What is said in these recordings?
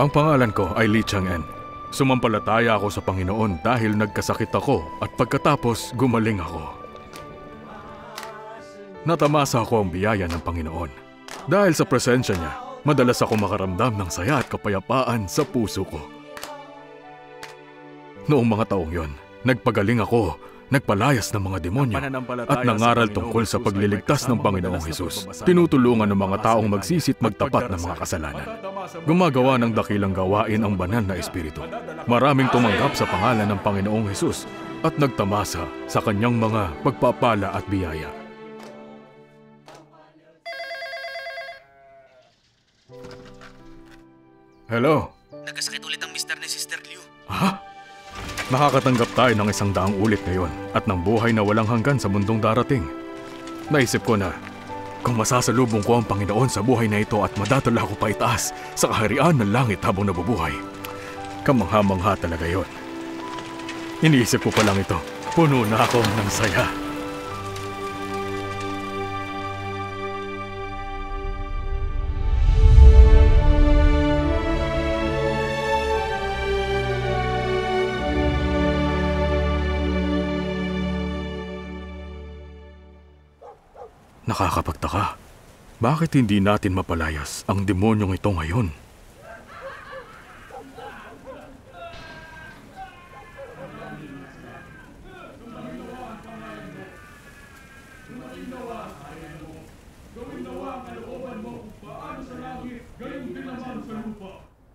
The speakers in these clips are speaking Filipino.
Ang pangalan ko ay Lee Chang-en. Sumampalataya ako sa Panginoon dahil nagkasakit ako at pagkatapos gumaling ako. Natamasa ako ang biyaya ng Panginoon. Dahil sa presensya niya, madalas ako makaramdam ng saya at kapayapaan sa puso ko. Noong mga taong yon, nagpagaling ako, nagpalayas ng mga demonyo at nangaral tungkol sa pagliligtas ng Panginoong Hesus. Tinutulungan ng mga taong magsisit magtapat ng mga kasalanan. Gumagawa ng dakilang gawain ang banal na espiritu. Maraming tumanggap sa pangalan ng Panginoong Hesus at nagtamasa sa kanyang mga pagpapala at biyaya. Hello? Nagkasakit ulit ang mister ni Sister Liu. Ha? Nakakatanggap tayo ng 100 ulit ngayon at ng buhay na walang hanggan sa mundong darating. Naisip ko na, kung masasalubong ko ang Panginoon sa buhay na ito at madadala ko pa itaas sa kaharian ng langit habang nabubuhay, kamangha-mangha talaga yon. Iniisip ko pa lang ito, puno na ako ng saya. Nakakapagtaka. Bakit hindi natin mapalayas ang demonyong ito ngayon?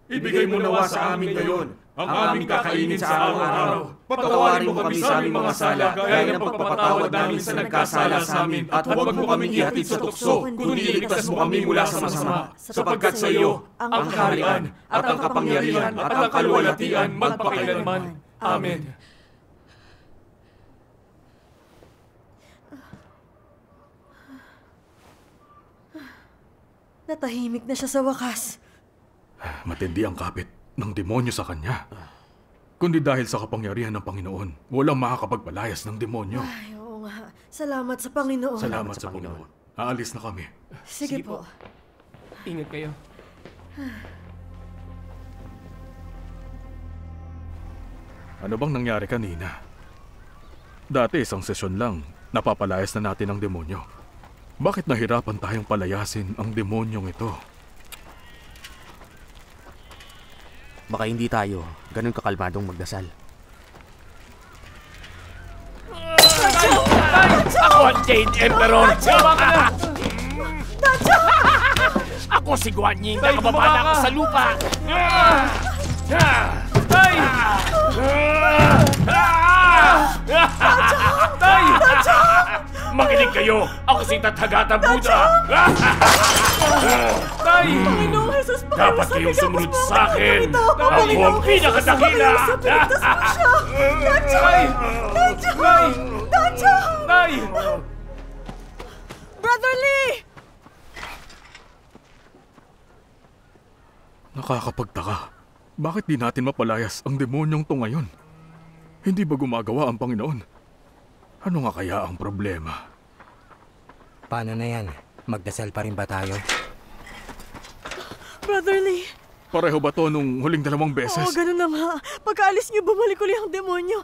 Ibigay mo nawa sa amin ngayon ang aming kakainin sa araw-araw. Patawarin mo kami sa aming mga sala, gaya ng pagpapatawad namin sa nagkasala sa amin. At huwag mo kaming ihatid sa tukso, kundi iligtas mo kami mula sa masama. Sapagkat sa iyo, ang kaharian, at ang kapangyarihan, at ang kaluwalhatian magpakailanman. Amen. Natahimik na siya sa wakas. Matindi ang kapit ng demonyo sa kanya. Kundi dahil sa kapangyarihan ng Panginoon, walang makakapagpalayas ng demonyo. Ay, oo nga. Salamat sa Panginoon. Salamat sa Panginoon. Aalis na kami. Sige po. Ingat kayo. Ano bang nangyari kanina? Dati isang sesyon lang, napapalayas na natin ang demonyo. Bakit nahirapan tayong palayasin ang demonyong ito? Baka hindi tayo ganun kakalmadong magdasal. Ako ang Jade Emperor! Ako si Guan Ying, nakababa na ako sa lupa! Tay! Tay! Makinig kayo! Ako si Tathagata Buddha! Tay! Panginoong Jesus, Dapat kayong sumunod sa akin! Ako ang pinakadakila! Tay! Tay! Tay! Brother Lee! Nakakapagtaka. Bakit di natin mapalayas ang demonyong to ngayon? Hindi ba gumagawa ang Panginoon? Ano nga kaya ang problema? Paano na yan? Magdasal pa rin ba tayo? Brother Lee! Pareho ba to nung huling 2 beses? Oo, ganun na nga. Pagkaalis niyo, bumalik uli ang demonyo.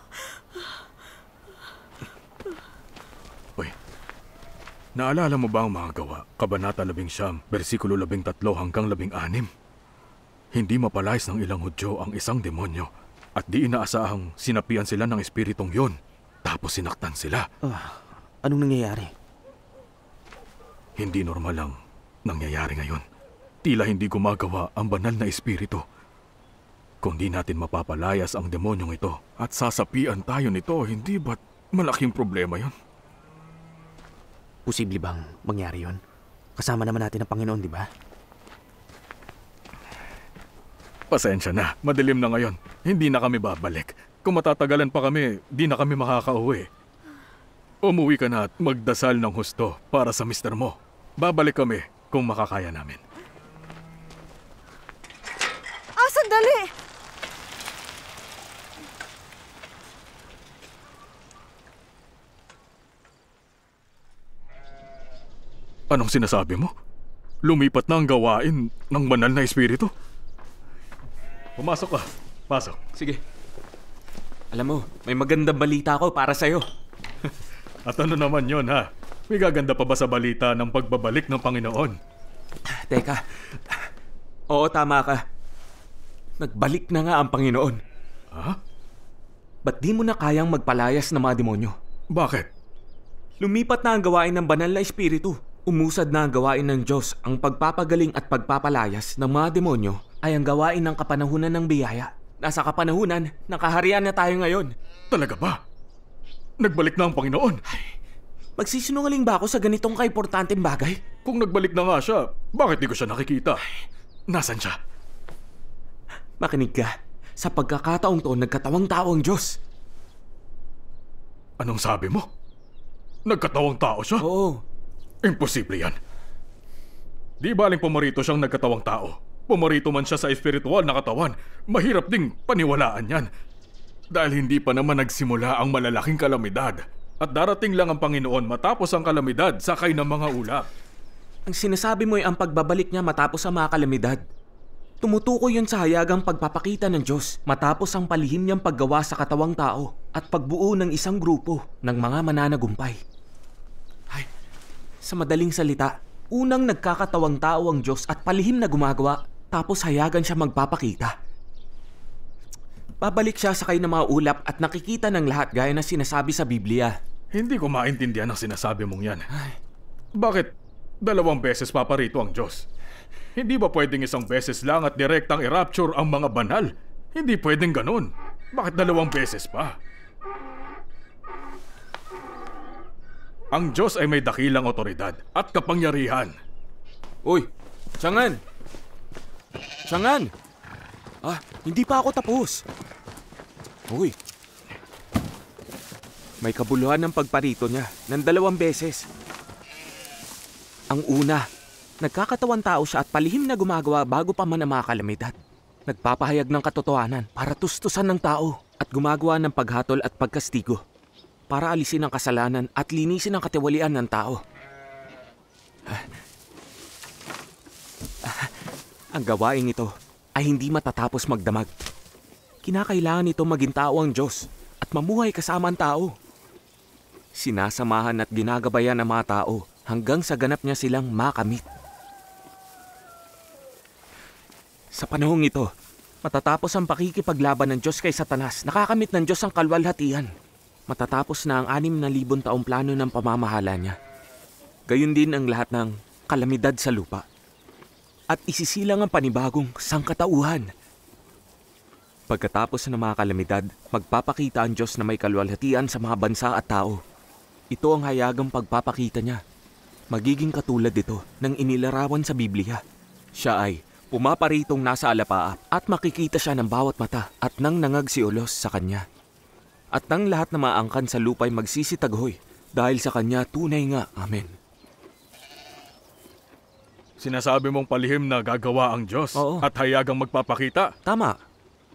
Uy, naalala mo ba ang mga gawa? Kabanata 11, versikulo 13 hanggang 16. Hindi mapalayas ng ilang Hudyo ang isang demonyo at di inaasahang sinapian sila ng espiritong yon. Tapos sinaktan sila. Anong nangyayari? Hindi normal ang nangyayari ngayon. Tila hindi gumagawa ang banal na espiritu. Kung di natin mapapalayas ang demonyong ito at sasapian tayo nito, hindi ba't malaking problema yon? Posible bang mangyari yon? Kasama naman natin ang Panginoon, di ba? Pasensya na, madilim na ngayon. Hindi na kami babalik. Kung matatagalan pa kami, di na kami makakauwi. Umuwi ka na at magdasal ng husto para sa mister mo. Babalik kami kung makakaya namin. Sandali! Anong sinasabi mo? Lumipat na ang gawain ng banal na espiritu? pumasok ka. Pasok. Sige. Alam mo, may magandang balita ako para sa'yo. At ano naman yon ha? May gaganda pa ba sa balita ng pagbabalik ng Panginoon? Teka. Oo, tama ka. Nagbalik na nga ang Panginoon. Ha? Ba't di mo na kayang magpalayas ng mga demonyo? Bakit? Lumipat na ang gawain ng banal na espiritu. Umusad na ang gawain ng Diyos. Ang pagpapagaling at pagpapalayas ng mga demonyo ay ang gawain ng kapanahunan ng biyaya. Nasa kapanahunan, nakaharian na tayo ngayon. Talaga ba? Nagbalik na ang Panginoon? Magsisinungaling ba ako sa ganitong kaimportanteng bagay? Kung nagbalik na nga siya, bakit di ko siya nakikita? Nasaan siya? Makinig ka. Sa pagkakataong to, nagkatawang tao ang Diyos. Anong sabi mo? Nagkatawang tao siya? Oo. Imposible yan. Di baling pumarito siyang nagkatawang tao. Pumarito man siya sa espiritual na katawan, mahirap ding paniwalaan yan. Dahil hindi pa naman nagsimula ang malalaking kalamidad. At darating lang ang Panginoon matapos ang kalamidad sakay ng mga ulap. Ang sinasabi mo ay ang pagbabalik niya matapos ang mga kalamidad. Tumutukoy yun sa hayagang pagpapakita ng Diyos matapos ang palihim niyang paggawa sa katawang tao at pagbuo ng isang grupo ng mga mananagumpay. Ay, sa madaling salita, unang nagkakatawang tao ang Diyos at palihim na gumagawa tapos hayagan siya magpapakita. Babalik siya sakay ng mga ulap at nakikita ng lahat gaya na sinasabi sa Biblia. Hindi ko maintindihan ang sinasabi mong yan. Ay. Bakit 2 beses paparito ang Diyos? Hindi ba pwedeng isang beses lang at direktang i-rapture ang mga banal? Hindi pwedeng ganun. Bakit 2 beses pa? Ang Diyos ay may dakilang otoridad at kapangyarihan. Uy! Tiyangan! Tiyangan! Hindi pa ako tapos. Uy! May kabuluhan ng pagparito niya ng 2 beses. Ang una, nagkakatawang tao siya at palihim na gumagawa bago pa man ang mga kalamidad. Nagpapahayag ng katotohanan para tustusan ng tao at gumagawa ng paghatol at pagkastigo para alisin ang kasalanan at linisin ang katiwalian ng tao. Ang gawain ito ay hindi matatapos magdamag. Kinakailangan nito maging tao ang Diyos at mamuhay kasama ang tao. Sinasamahan at ginagabayan ang mga tao hanggang sa ganap niya silang makamit. Sa panahong ito, matatapos ang pakikipaglaban ng Diyos kay Satanas. Nakakamit ng Diyos ang kalwalhatian. Matatapos na ang 6,000 taong plano ng pamamahala niya. Gayon din ang lahat ng kalamidad sa lupa. At isisilang ang panibagong sangkatauhan. Pagkatapos ng mga kalamidad, magpapakita ang Diyos na may kalwalhatian sa mga bansa at tao. Ito ang hayagang pagpapakita niya. Magiging katulad ito ng inilarawan sa Biblia. Siya ay pumaparitong nasa alapaap at makikita siya ng bawat mata at nang nangagsiulos sa kanya. At nang lahat na maangkan sa lupa ay magsisitaghoy dahil sa kanya tunay nga. Amen. Sinasabi mong palihim na gagawa ang Diyos. Oo. At hayagang magpapakita. Tama.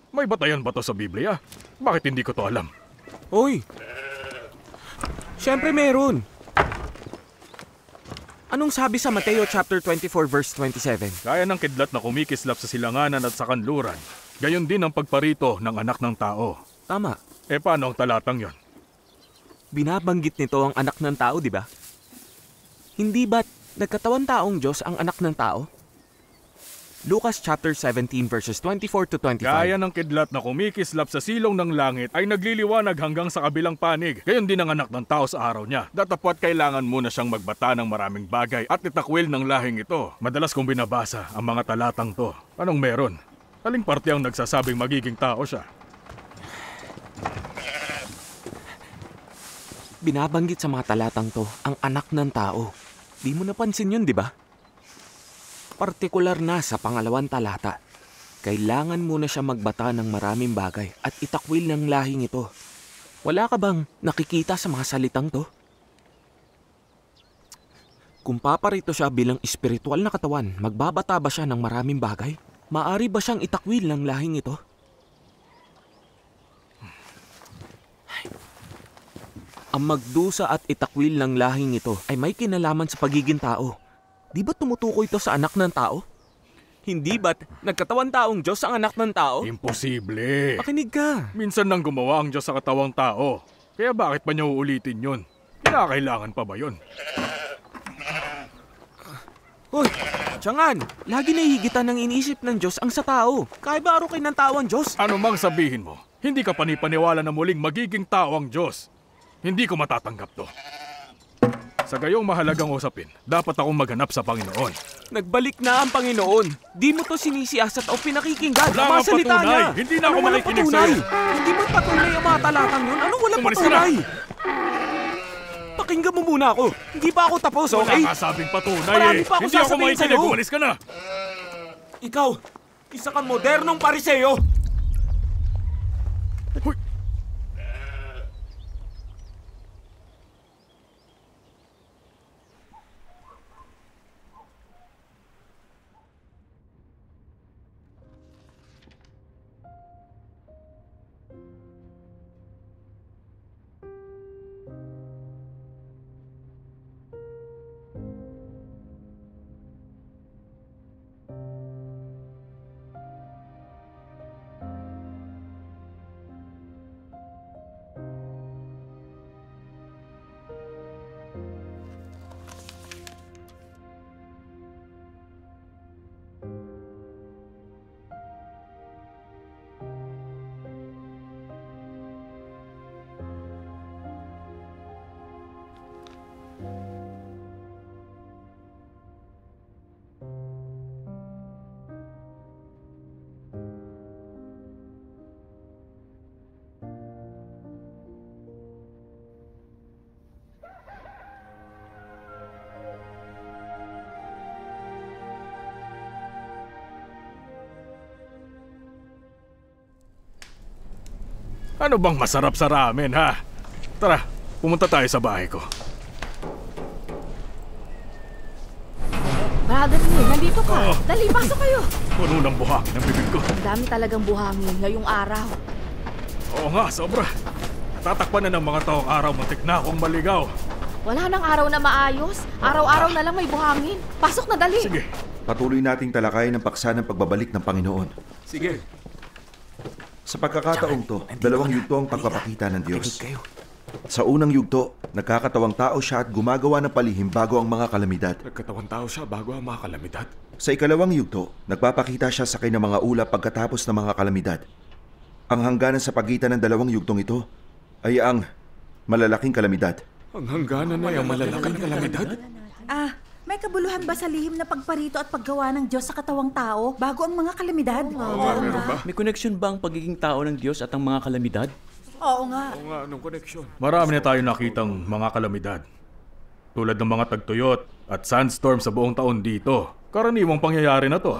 May batayan ba to sa Biblia? Bakit hindi ko to alam? Uy! Siyempre meron. Anong sabi sa Mateo chapter 24 verse 27? Kaya ng kidlat na kumikislap sa silanganan at sa kanluran. Gayon din ang pagparito ng anak ng tao. Tama. Paano ang talatang yon? Binabanggit nito ang anak ng tao, di ba? Hindi ba't nagkatawang taong Diyos ang anak ng tao? Lucas chapter 17 verses 24 to 25. Gaya ng kidlat na kumikislap sa silong ng langit ay nagliliwanag hanggang sa kabilang panig. Gayon din ang anak ng tao sa araw niya. Datapwat kailangan muna siyang magbata ng maraming bagay at itakwil ng lahing ito. Madalas kong binabasa ang mga talatang to. Anong meron? Aling parte ang nagsasabing magiging tao siya? Binabanggit sa mga talatang to ang anak ng tao. Di mo napansin yun, di ba? Partikular na sa pangalawang talata. Kailangan muna siya magbata ng maraming bagay at itakwil ng lahing ito. Wala ka bang nakikita sa mga salitang to? Kung paparito siya bilang espiritual na katawan, magbabata ba siya ng maraming bagay? Maari ba siyang itakwil ng lahing ito? Ang magdusa at itakwil ng lahing ito ay may kinalaman sa pagiging tao. Di ba tumutukoy ito sa anak ng tao? Hindi ba't nagkatawang taong Diyos ang anak ng tao? Imposible. Makinig ka. Minsan nang gumawa ang Diyos sa katawang tao. Kaya bakit pa niya uulitin yun? Kinakailangan pa ba yun? Hoy, tiyangan, lagi nahihigitan ng iniisip ng Diyos ang sa tao. Kaya ba arukin ng tao ang Diyos? Ano mang sabihin mo, hindi ka panipaniwala na muling magiging tao ang Diyos. Hindi ko matatanggap to. Sa gayong mahalagang usapin, dapat akong maghanap sa Panginoon. Nagbalik na ang Panginoon. Di mo to sinisiyasat o pinakikinggan. Wala Ang mga kang salita patunay. niya. Hindi na ako Anong walang makikinig patunay? sa'yo. Hindi mo patunay ang mga talatang yun. Anong walang Umalis ka na. patunay? Pakinggan mo muna ako. Hindi pa ako tapos, okay? Wala ka sabing patunay Marami eh. pa ako Hindi ako sasabihin makikinig. sa'yo. Umalis ka na. Ikaw, isa kang modernong pariseo. Ano bang masarap sa ramen, ha? Tara, pumunta tayo sa bahay ko. Brother Lee, nandito ka. Oh. Dali, pasok kayo. Puno ng buhangin ang bibig ko. Ang dami talagang buhangin ngayong araw. Oo nga, sobra. Tatakpan na ng mga taong araw, muntik na akong maligaw. Wala nang araw na maayos. Araw-araw na lang may buhangin. Pasok na, dali. Sige. Patuloy nating talakayin ang paksa ng pagbabalik ng Panginoon. Sige. Sa pagkakataong to, dalawang yugto ang pagpapakita ng Diyos. Sa unang yugto, nagkakatawang tao siya at gumagawa ng palihim bago ang mga kalamidad. Nagkatawang tao siya bago ang mga kalamidad. Sa ikalawang yugto, nagpapakita siya sa kanyang mga ulap pagkatapos ng mga kalamidad. Ang hangganan sa pagitan ng dalawang yugtong ito ay ang malalaking kalamidad. Ang hangganan ay ang malalaking kalamidad? May kabuluhan ba sa lihim na pagparito at paggawa ng Diyos sa katawang tao bago ang mga kalamidad? Meron ba? May connection ba ang pagiging tao ng Diyos at ang mga kalamidad? Oo nga. Oo nga, anong koneksyon? Marami na tayo nakitang mga kalamidad. Tulad ng mga tagtuyot at sandstorm sa buong taon dito. Karaniwang pangyayari na to.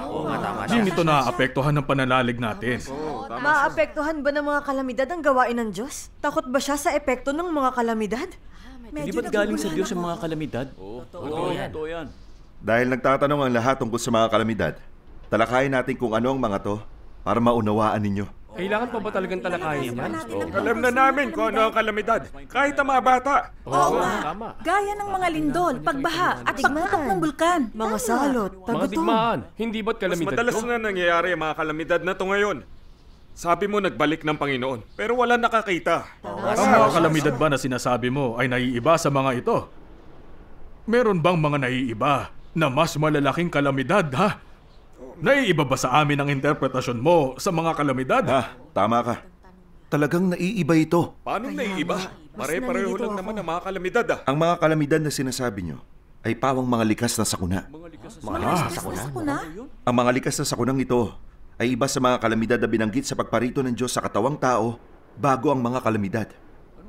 Di nito naapektuhan ng pananalig natin. Maapektuhan ba ng mga kalamidad ang gawain ng Diyos? Takot ba siya sa epekto ng mga kalamidad? Hindi ba't galing sa Diyos ang mga kalamidad? Oo, totoo yan. Dahil nagtatanong ang lahat tungkol sa mga kalamidad, talakayin natin kung ano ang mga to para maunawaan ninyo. Kailangan pa ba talagang talakayin yan? Alam na namin kung ano ang kalamidad. Kahit ang mga bata. Oo nga. Gaya ng mga lindol, pagbaha, at pagputok ng bulkan. Mga salot, Mga tagutom. digmaan, hindi ba't Mas kalamidad madalas to? na nangyayari ang mga kalamidad na to ngayon. Sabi mo nagbalik ng Panginoon, pero wala nakakita. Ang mga kalamidad ba na sinasabi mo ay naiiba sa mga ito? Meron bang mga naiiba na mas malalaking kalamidad, ha? Naiiba ba sa amin ang interpretasyon mo sa mga kalamidad? Tama ka. Talagang naiiba ito. Paano naiiba? Pare-pareho lang naman ang mga kalamidad Ang mga kalamidad na sinasabi nyo ay pawang mga likas na sakuna. Mga likas na sakuna? Ang mga likas na sakunang ito ay iba sa mga kalamidad na binanggit sa pagparito ng Diyos sa katawang tao bago ang mga kalamidad.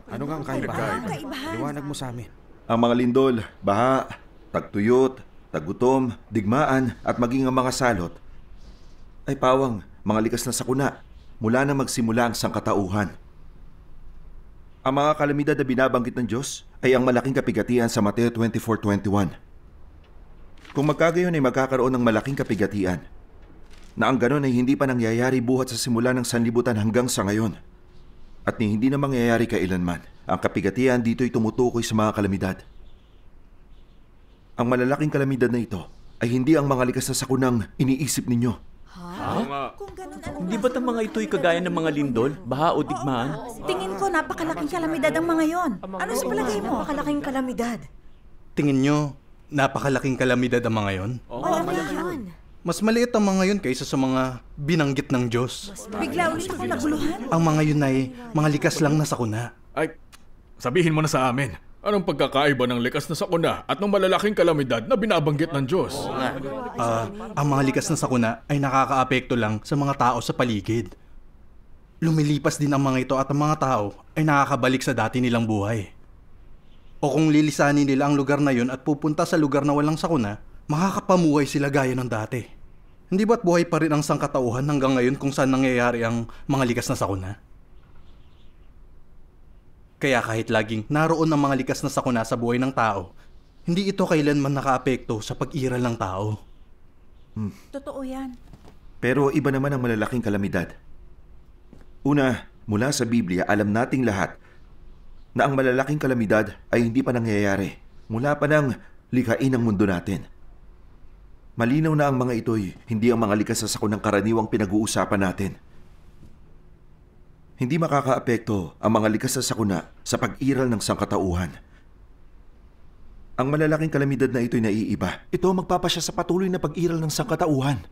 Ano nga ang kaibahan? Liwanag mo sa amin. Ang mga lindol, baha, tagtuyot, tagutom, digmaan at maging ang mga salot ay pawang mga likas na sakuna mula na magsimula ang sangkatauhan. Ang mga kalamidad na binabanggit ng Diyos ay ang malaking kapigatian sa Mateo 24:21. Kung magkagayon ay magkakaroon ng malaking kapigatian na ang ganon ay hindi pa nangyayari buhat sa simula ng sanlibutan hanggang sa ngayon at ni hindi na mangyayari kailanman. Ang kapigatian dito ay tumutukoy sa mga kalamidad. Ang malalaking kalamidad na ito ay hindi ang mga likas na sakunang iniisip ninyo. Kung ganun, ano Hindi ba't ang mga ito'y kagaya ng mga lindol, baha o digmaan? Tingin ko napakalaking kalamidad ang mga yon. Ano sa palagay mo? Napakalaking kalamidad. Tingin nyo, napakalaking kalamidad ang mga yon? Malaki yun. Mas maliit ang mga yun kaysa sa mga binanggit ng Diyos. Bigla ulit ako naguluhan. Ang mga yun ay mga likas lang na sakuna. Ay, sabihin mo na sa amin. Anong pagkakaiba ng likas na sakuna at ng malalaking kalamidad na binabanggit ng Diyos? Ang mga likas na sakuna ay nakakaapekto lang sa mga tao sa paligid. Lumilipas din ang mga ito at ang mga tao ay nakakabalik sa dati nilang buhay. O kung lilisanin nila ang lugar na yun at pupunta sa lugar na walang sakuna, makakapamuhay sila gaya ng dati. Hindi ba't buhay pa rin ang sangkatauhan hanggang ngayon kung saan nangyayari ang mga likas na sakuna? Kaya kahit laging naroon ang mga likas na sakuna sa buhay ng tao, hindi ito kailanman nakaapekto sa pag-iral ng tao. Totoo yan. Pero iba naman ang malalaking kalamidad. Una, mula sa Biblia, alam nating lahat na ang malalaking kalamidad ay hindi pa nangyayari mula pa ng likhain ng mundo natin. Malinaw na ang mga ito'y hindi ang mga likas na sakunang karaniwang pinag-uusapan natin. Hindi makakaapekto ang mga likas na sakuna sa pag-iral ng sangkatauhan. Ang malalaking kalamidad na ito'y naiiba. Ito ang magpapasya sa patuloy na pag-iral ng sangkatauhan.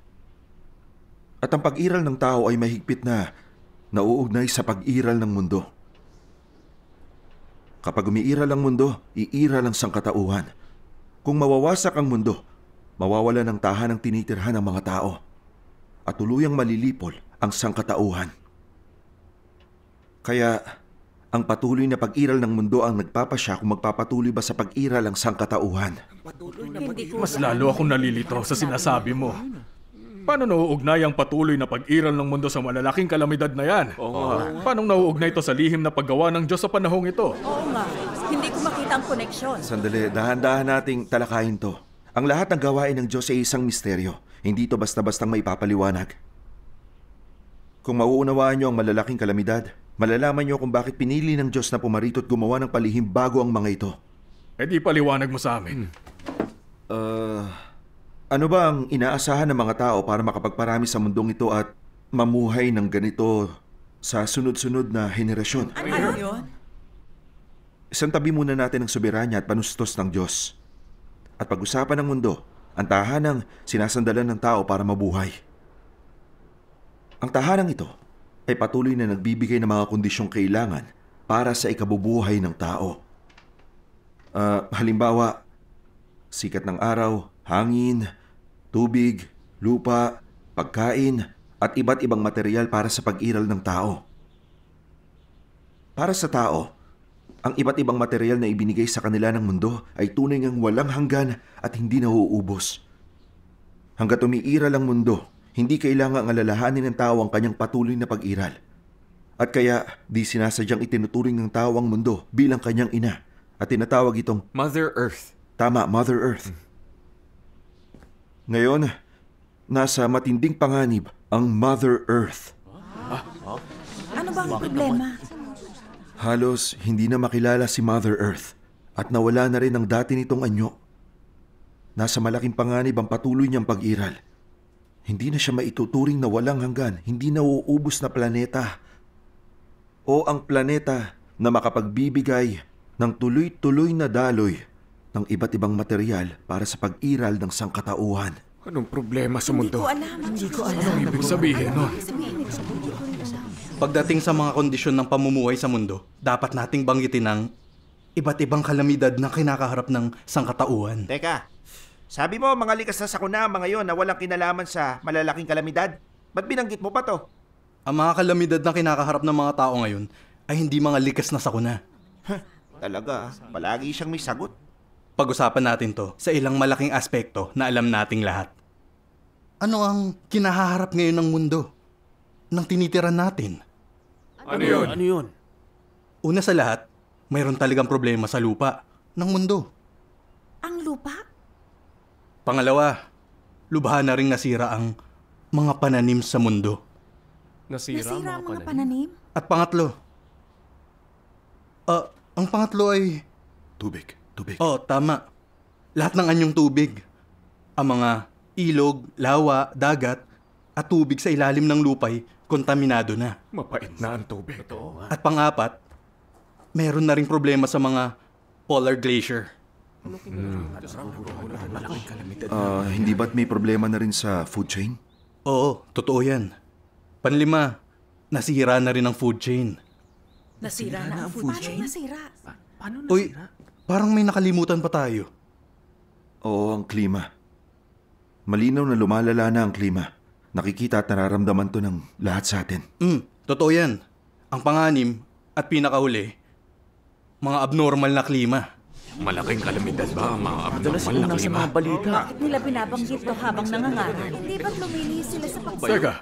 At ang pag-iral ng tao ay mahigpit na nauugnay sa pag-iral ng mundo. Kapag umiiral ang mundo, iiral ang sangkatauhan. Kung mawawasak ang mundo, mawawala ng tahanang tinitirhan ng mga tao at tuluyang malilipol ang sangkatauhan. Kaya, ang patuloy na pag-iral ng mundo ang nagpapasya kung magpapatuloy ba sa pag-iral ang sangkatauhan. Mas lalo akong nalilito sa sinasabi mo. Paano nauugnay ang patuloy na pag-iral ng mundo sa malalaking kalamidad na yan? Paano nauugnay ito sa lihim na paggawa ng Diyos sa panahong ito? Oo nga. Hindi ko makita ang koneksyon. Sandali, dahan-dahan nating talakayin to. Ang lahat ng gawain ng Diyos ay isang misteryo. Hindi ito basta-bastang maipapaliwanag. Kung mauunawaan niyo ang malalaking kalamidad, malalaman niyo kung bakit pinili ng Diyos na pumarito at gumawa ng palihim bago ang mga ito. Eh di paliwanag mo sa amin. Ano ba ang inaasahan ng mga tao para makapagparami sa mundong ito at mamuhay ng ganito sa sunod-sunod na henerasyon? Ano yun? Isang tabi muna natin ang soberanya at panustos ng Diyos. At pag-usapan ng mundo, ang tahanang sinasandalan ng tao para mabuhay. Ang tahanang ito ay patuloy na nagbibigay ng mga kondisyong kailangan para sa ikabubuhay ng tao. Halimbawa, sikat ng araw, hangin, tubig, lupa, pagkain, at iba't ibang material para sa pag-iral ng tao. Para sa tao, ang iba't ibang material na ibinigay sa kanila ng mundo ay tunay ngang walang hanggan at hindi nauubos. Hanggat umiiral ang mundo, hindi kailangang alalahanin ng tao ang kanyang patuloy na pag-iral. At kaya, di sinasadyang itinuturing ng tao ang mundo bilang kanyang ina at tinatawag itong Mother Earth. Tama, Mother Earth. Ngayon, nasa matinding panganib ang Mother Earth. Ano ba ang problema? Halos hindi na makilala si Mother Earth at nawala na rin ang dati nitong anyo. Nasa malaking panganib ang patuloy niyang pag-iral. Hindi na siya maituturing na walang hanggan, hindi na uubos na planeta. O ang planeta na makapagbibigay ng tuloy-tuloy na daloy ng iba't ibang material para sa pag-iral ng sangkatauhan. Anong problema sa mundo? Hindi ko alam. Anong ibig sabihin nun? Pagdating sa mga kondisyon ng pamumuhay sa mundo, dapat nating banggitin ang iba't ibang kalamidad na kinakaharap ng sangkatauhan. Teka, sabi mo mga likas na sakuna mga yon na walang kinalaman sa malalaking kalamidad? Ba't binanggit mo pa to? Ang mga kalamidad na kinakaharap ng mga tao ngayon ay hindi mga likas na sakuna. Talaga, palagi siyang may sagot. Pag-usapan natin to sa ilang malaking aspekto na alam nating lahat. Ano ang kinahaharap ngayon ng mundo? Nang tinitiran natin? Ano yun? Ano yun? Una sa lahat, mayroon talagang problema sa lupa ng mundo. Ang lupa? Pangalawa, lubha na ring nasira ang mga pananim sa mundo. Nasira ang mga pananim? At pangatlo, ang pangatlo ay... Tubig. Oh, tama. Lahat ng anyong tubig. Ang mga ilog, lawa, dagat, at tubig sa ilalim ng lupa'y kontaminado na. Mapait na ang tubig. At pang-apat, meron na ring problema sa mga polar glacier. Hindi ba't may problema na rin sa food chain? Oo, totoo yan. Panlima, nasira na rin ang food chain. Nasira na ang food chain? Paano nasira? Uy, parang may nakalimutan pa tayo. Oo, ang klima. Malinaw na lumalala na ang klima. Nakikita at nararamdaman to ng lahat sa atin. Totoo yan. Ang panganim at pinakahuli, mga abnormal na klima. Malaking kalamidad ba ang mga Madalas abnormal na unang sa klima? mga balita. Bakit nila binabanggit to habang nangangaral? Hindi ba't lumilihis sila sa Teka,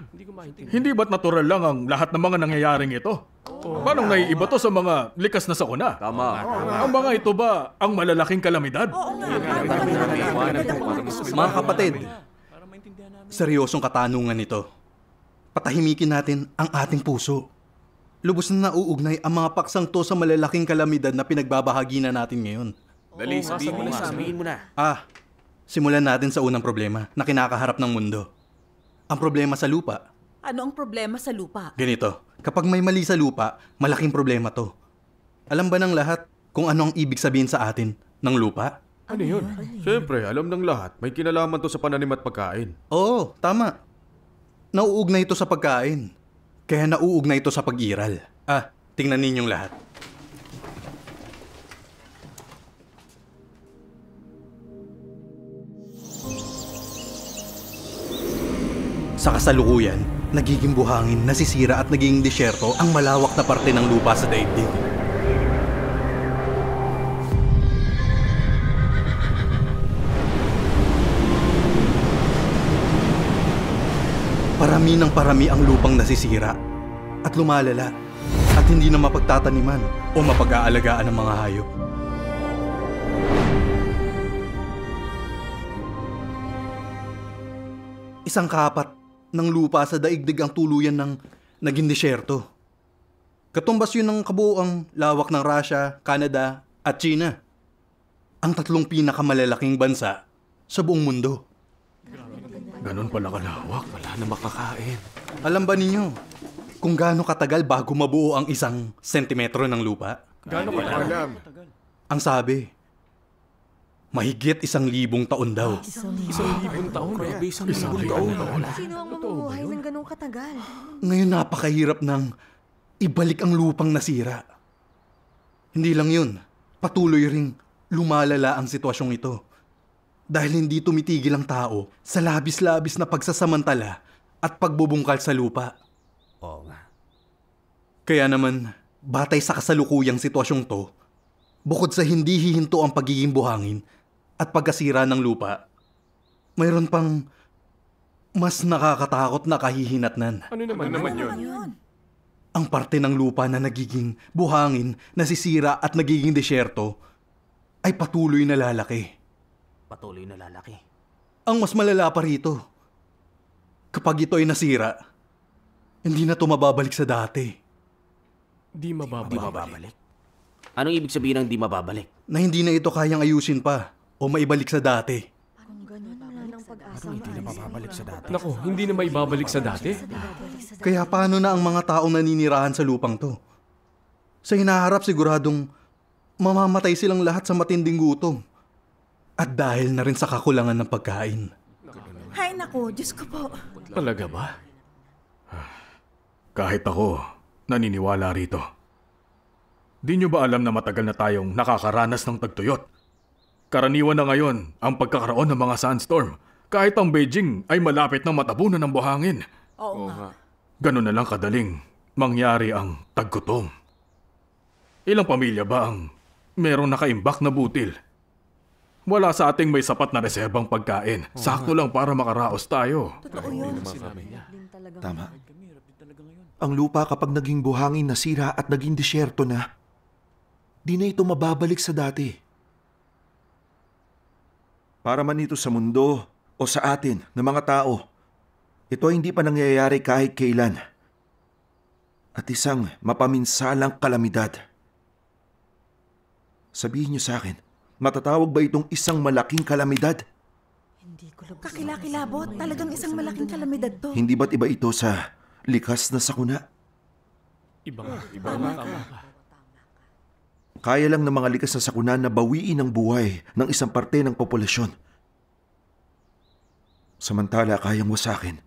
hindi ba't natural lang ang lahat ng mga nangyayaring ito? Parang naiiba to sa mga likas na sakuna. Tama. Ang mga ito ba ang malalaking kalamidad? Mga kapatid, seryosong katanungan ito. Patahimikin natin ang ating puso. Lubos na nauugnay ang mga paksang to sa malalaking kalamidad na pinagbabahagi na natin ngayon. Dali, sabihin mo na. Simulan natin sa unang problema na kinakaharap ng mundo. Ang problema sa lupa. Ano ang problema sa lupa? Ganito, kapag may mali sa lupa, malaking problema to. Alam ba ng lahat kung ano ang ibig sabihin sa atin ng lupa? Ano yun? Siyempre, alam ng lahat. May kinalaman to sa pananim at pagkain. Oo, tama. Nauugnay ito sa pagkain. Kaya nauugnay ito sa pag-iral. Tingnan ninyong lahat. Sa kasalukuyan, nagiging buhangin, nasisira at nagiging disyerto ang malawak na parte ng lupa sa daigdig. Parami ng parami ang lupang nasisira at lumalala at hindi na mapagtataniman o mapag-aalagaan ng mga hayop. Isang kapat ng lupa sa daigdig ang tuluyan ng naging disyerto. Katumbas yun ng kabuoang lawak ng Russia, Canada at China. Ang tatlong pinakamalalaking bansa sa buong mundo. Ganon pala kalawak. Wala na makakain. Alam ba ninyo kung gaano katagal bago mabuo ang 1 sentimetro ng lupa? Gaano ka alam? Ang sabi, mahigit 1,000 taon daw. 1,000 taon? Grabe, 1,000 taon. Sino ang mamumuhay ng ganong katagal? Ngayon napakahirap ng ibalik ang lupang nasira. Hindi lang yun, patuloy ring lumalala ang sitwasyong ito. Dahil hindi tumitigil ang tao sa labis-labis na pagsasamantala at pagbubungkal sa lupa. Oo nga. Kaya naman, batay sa kasalukuyang sitwasyong to, bukod sa hindi hihinto ang pagiging buhangin at pagkasira ng lupa, mayroon pang mas nakakatakot na kahihinatnan. Ano naman yun? Ang parte ng lupa na nagiging buhangin, nasisira at nagiging disyerto ay patuloy na lalaki. Patuloy na lalaki. Ang mas malala pa rito, kapag ito ay nasira, hindi na ito mababalik sa dati. Di mababalik. Anong ibig sabihin ng di mababalik? Na hindi na ito kayang ayusin pa o maibalik sa dati. Kung ganun, wala nang pag-asa. Hindi na mababalik sa dati. Naku, hindi na maibabalik sa dati. Kaya paano na ang mga taong naninirahan sa lupang to? Sa hinaharap siguradong mamamatay silang lahat sa matinding gutom. At dahil na rin sa kakulangan ng pagkain. Hay nako, Diyos ko po. Talaga ba? Kahit ako, naniniwala rito. Di nyo ba alam na matagal na tayong nakakaranas ng tagtuyot? Karaniwan na ngayon ang pagkakaroon ng mga sandstorm. Kahit ang Beijing ay malapit na matabunan ng buhangin. Oo nga. Ganun na lang kadaling mangyari ang taggutom. Ilang pamilya ba ang merong nakaimbak na butil? Wala sa ating may sapat na reserbang pagkain. Sakto lang para makaraos tayo. Totoo yun. Tama. Ang lupa kapag naging buhangin, nasira at naging disyerto na, di na ito mababalik sa dati. Para man ito sa mundo o sa atin na mga tao, ito ay hindi pa nangyayari kahit kailan. At isang mapaminsalang kalamidad. Sabihin niyo sa akin, matatawag ba itong isang malaking kalamidad? Kakilakilabot, talagang isang malaking kalamidad to. Hindi ba't iba ito sa likas na sakuna? Iba nga. Kaya lang ng mga likas na sakuna na bawiin ang buhay ng isang parte ng populasyon. Samantala kayang wasakin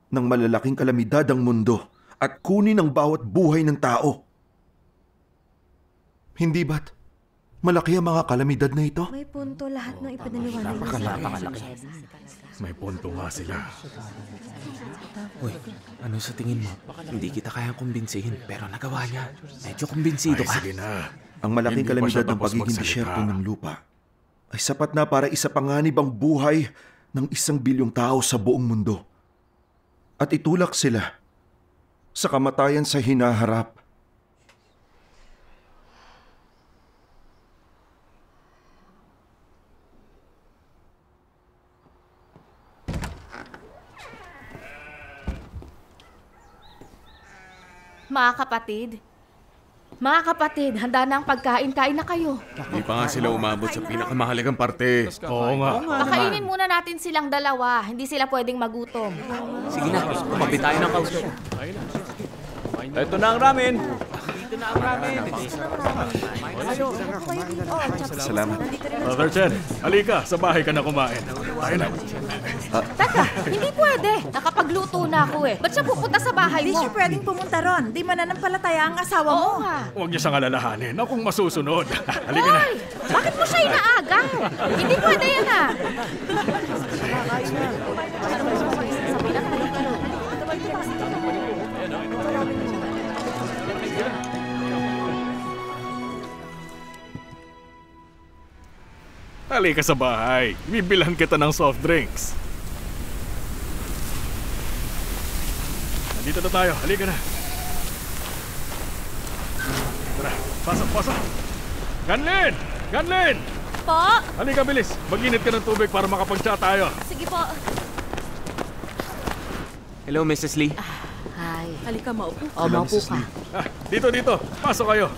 ng malalaking kalamidad ang mundo at kunin ang bawat buhay ng tao. Hindi ba't malaki ang mga kalamidad na ito? May punto lahat ng ipinaliwanag mo. May punto nga sila. Uy, ano sa tingin mo? Hindi kita kayang kumbinsihin, pero nagawa niya. Medyo kumbinsido ka. Sige na. Ang malaking Hindi pa kalamidad siya ng tapos pagiging magsalita. disyerto ng lupa ay sapat na para isa panganib ang buhay ng 1 bilyong tao sa buong mundo. At itulak sila sa kamatayan sa hinaharap. Mga kapatid, handa na ang pagkain. Kain na kayo. Hindi pa nga sila umabot sa pinakamahalagang parte. Oo nga. Pakainin muna natin silang dalawa. Hindi sila pwedeng magutom. Sige na, kumapit tayo ng kausap. Ito na ang ramen. Dito na ang ramen. Salamat. Brother Chen, halika. Sa bahay ka na kumain. Tayo na. Teka, hindi pwede. Nakapagluto na ako eh. Ba't siya pupunta sa bahay Hindi mo? siya pwedeng pumunta ron. Di mananampalataya ang asawa mo. Oo nga. Huwag niya siyang alalahanin. Akong masusunod. Halika na. Hoy! Bakit mo siya inaaga? Hindi pwede yan ah. Halika sa bahay. Bibilhan kita ng soft drinks. Nandito na tayo. Halika na. Tara, pasok. Ganlin! Ganlin! Po? Halika, bilis. Mag-init ka ng tubig para makapag-chat tayo. Sige po. Hello, Mrs. Lee. Hi. Halika, maupo. Maupo ka. Dito. Pasok kayo.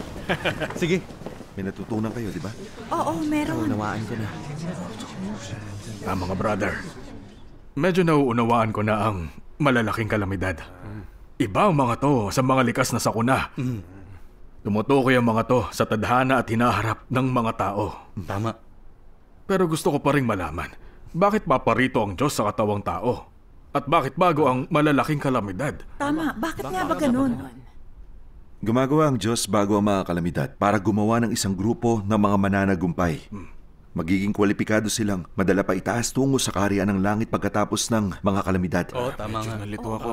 Sige. May natutunan kayo, di ba? Oo, meron. Unawaan ko na. Mga brother. Medyo nauunawaan ko na ang malalaking kalamidad. Iba ang mga to sa mga likas na sakuna. Tumutukoy ang mga to sa tadhana at hinaharap ng mga tao. Tama. Pero gusto ko pa ring malaman, bakit paparito ang Diyos sa katawang tao? At bakit bago ang malalaking kalamidad? Tama, bakit nga ba ganun? Gumagawa ang Diyos bago ang mga kalamidad para gumawa ng isang grupo ng mga mananagumpay. Magiging kwalipikado silang madala pa itaas tungo sa kaharian ng langit pagkatapos ng mga kalamidad. Tama nga. Nalito ako.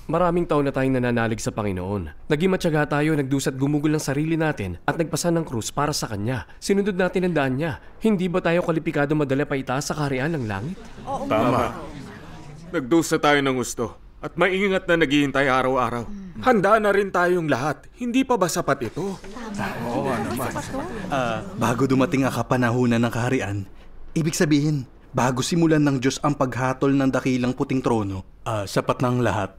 Maraming taon na tayong nananalig sa Panginoon. Naging matyaga tayo, nagdusat gumugol ng sarili natin at nagpasa ng krus para sa Kanya. Sinunod natin ang daan niya. Hindi ba tayo kwalipikado madala pa itaas sa kaharian ng langit? Tama. Nagdusa tayo ng gusto at maingat na naghihintay araw-araw. Handa na rin tayong lahat. Hindi pa ba sapat ito? Oo naman. Bago dumating ang kapanahunan ng kaharian, ibig sabihin, bago simulan ng Diyos ang paghatol ng dakilang puting trono, sapat ng lahat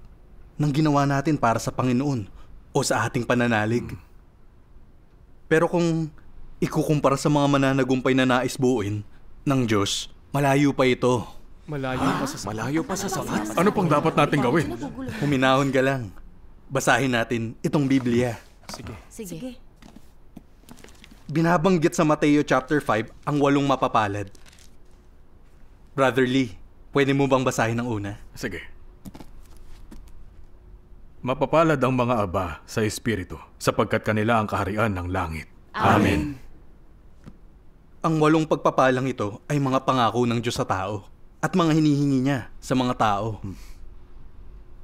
ng ginawa natin para sa Panginoon o sa ating pananalig. Pero kung ikukumpara sa mga mananagumpay na nais buuin ng Diyos, malayo pa ito. Malayo pa sa sapat. Ano pang dapat natin gawin? Huminahon ka lang. Basahin natin itong Biblia. Sige. Binabanggit sa Mateo chapter 5 ang 8 mapapalad. Brother Lee, pwede mo bang basahin ang una? Sige. Mapapalad ang mga aba sa Espiritu, sapagkat kanila ang kaharian ng langit. Amen. Ang 8 pagpapalang ito ay mga pangako ng Diyos sa tao at mga hinihingi niya sa mga tao.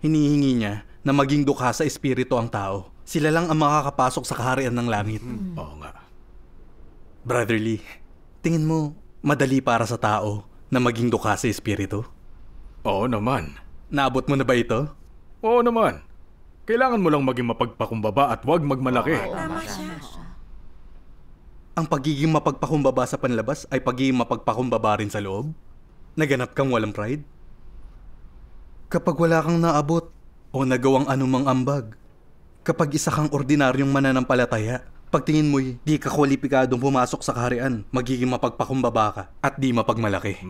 Hinihingi niya na maging dukha sa Espiritu ang tao. Sila lang ang makakapasok sa kaharian ng langit. Oo nga. Brother Lee, tingin mo madali para sa tao na maging dukha sa Espiritu? Oo naman. Naabot mo na ba ito? Oo naman. Kailangan mo lang maging mapagpakumbaba at huwag magmalaki. Tama siya. Ang pagiging mapagpakumbaba sa panlabas ay pagiging mapagpakumbaba rin sa loob? Naganap kang walang pride? Kapag wala kang naabot o nagawang anumang ambag, kapag isa kang ordinaryong mananampalataya, pagtingin mo'y di ka kwalipikadong pumasok sa kaharian, magiging mapagpakumbaba ka at di mapagmalaki.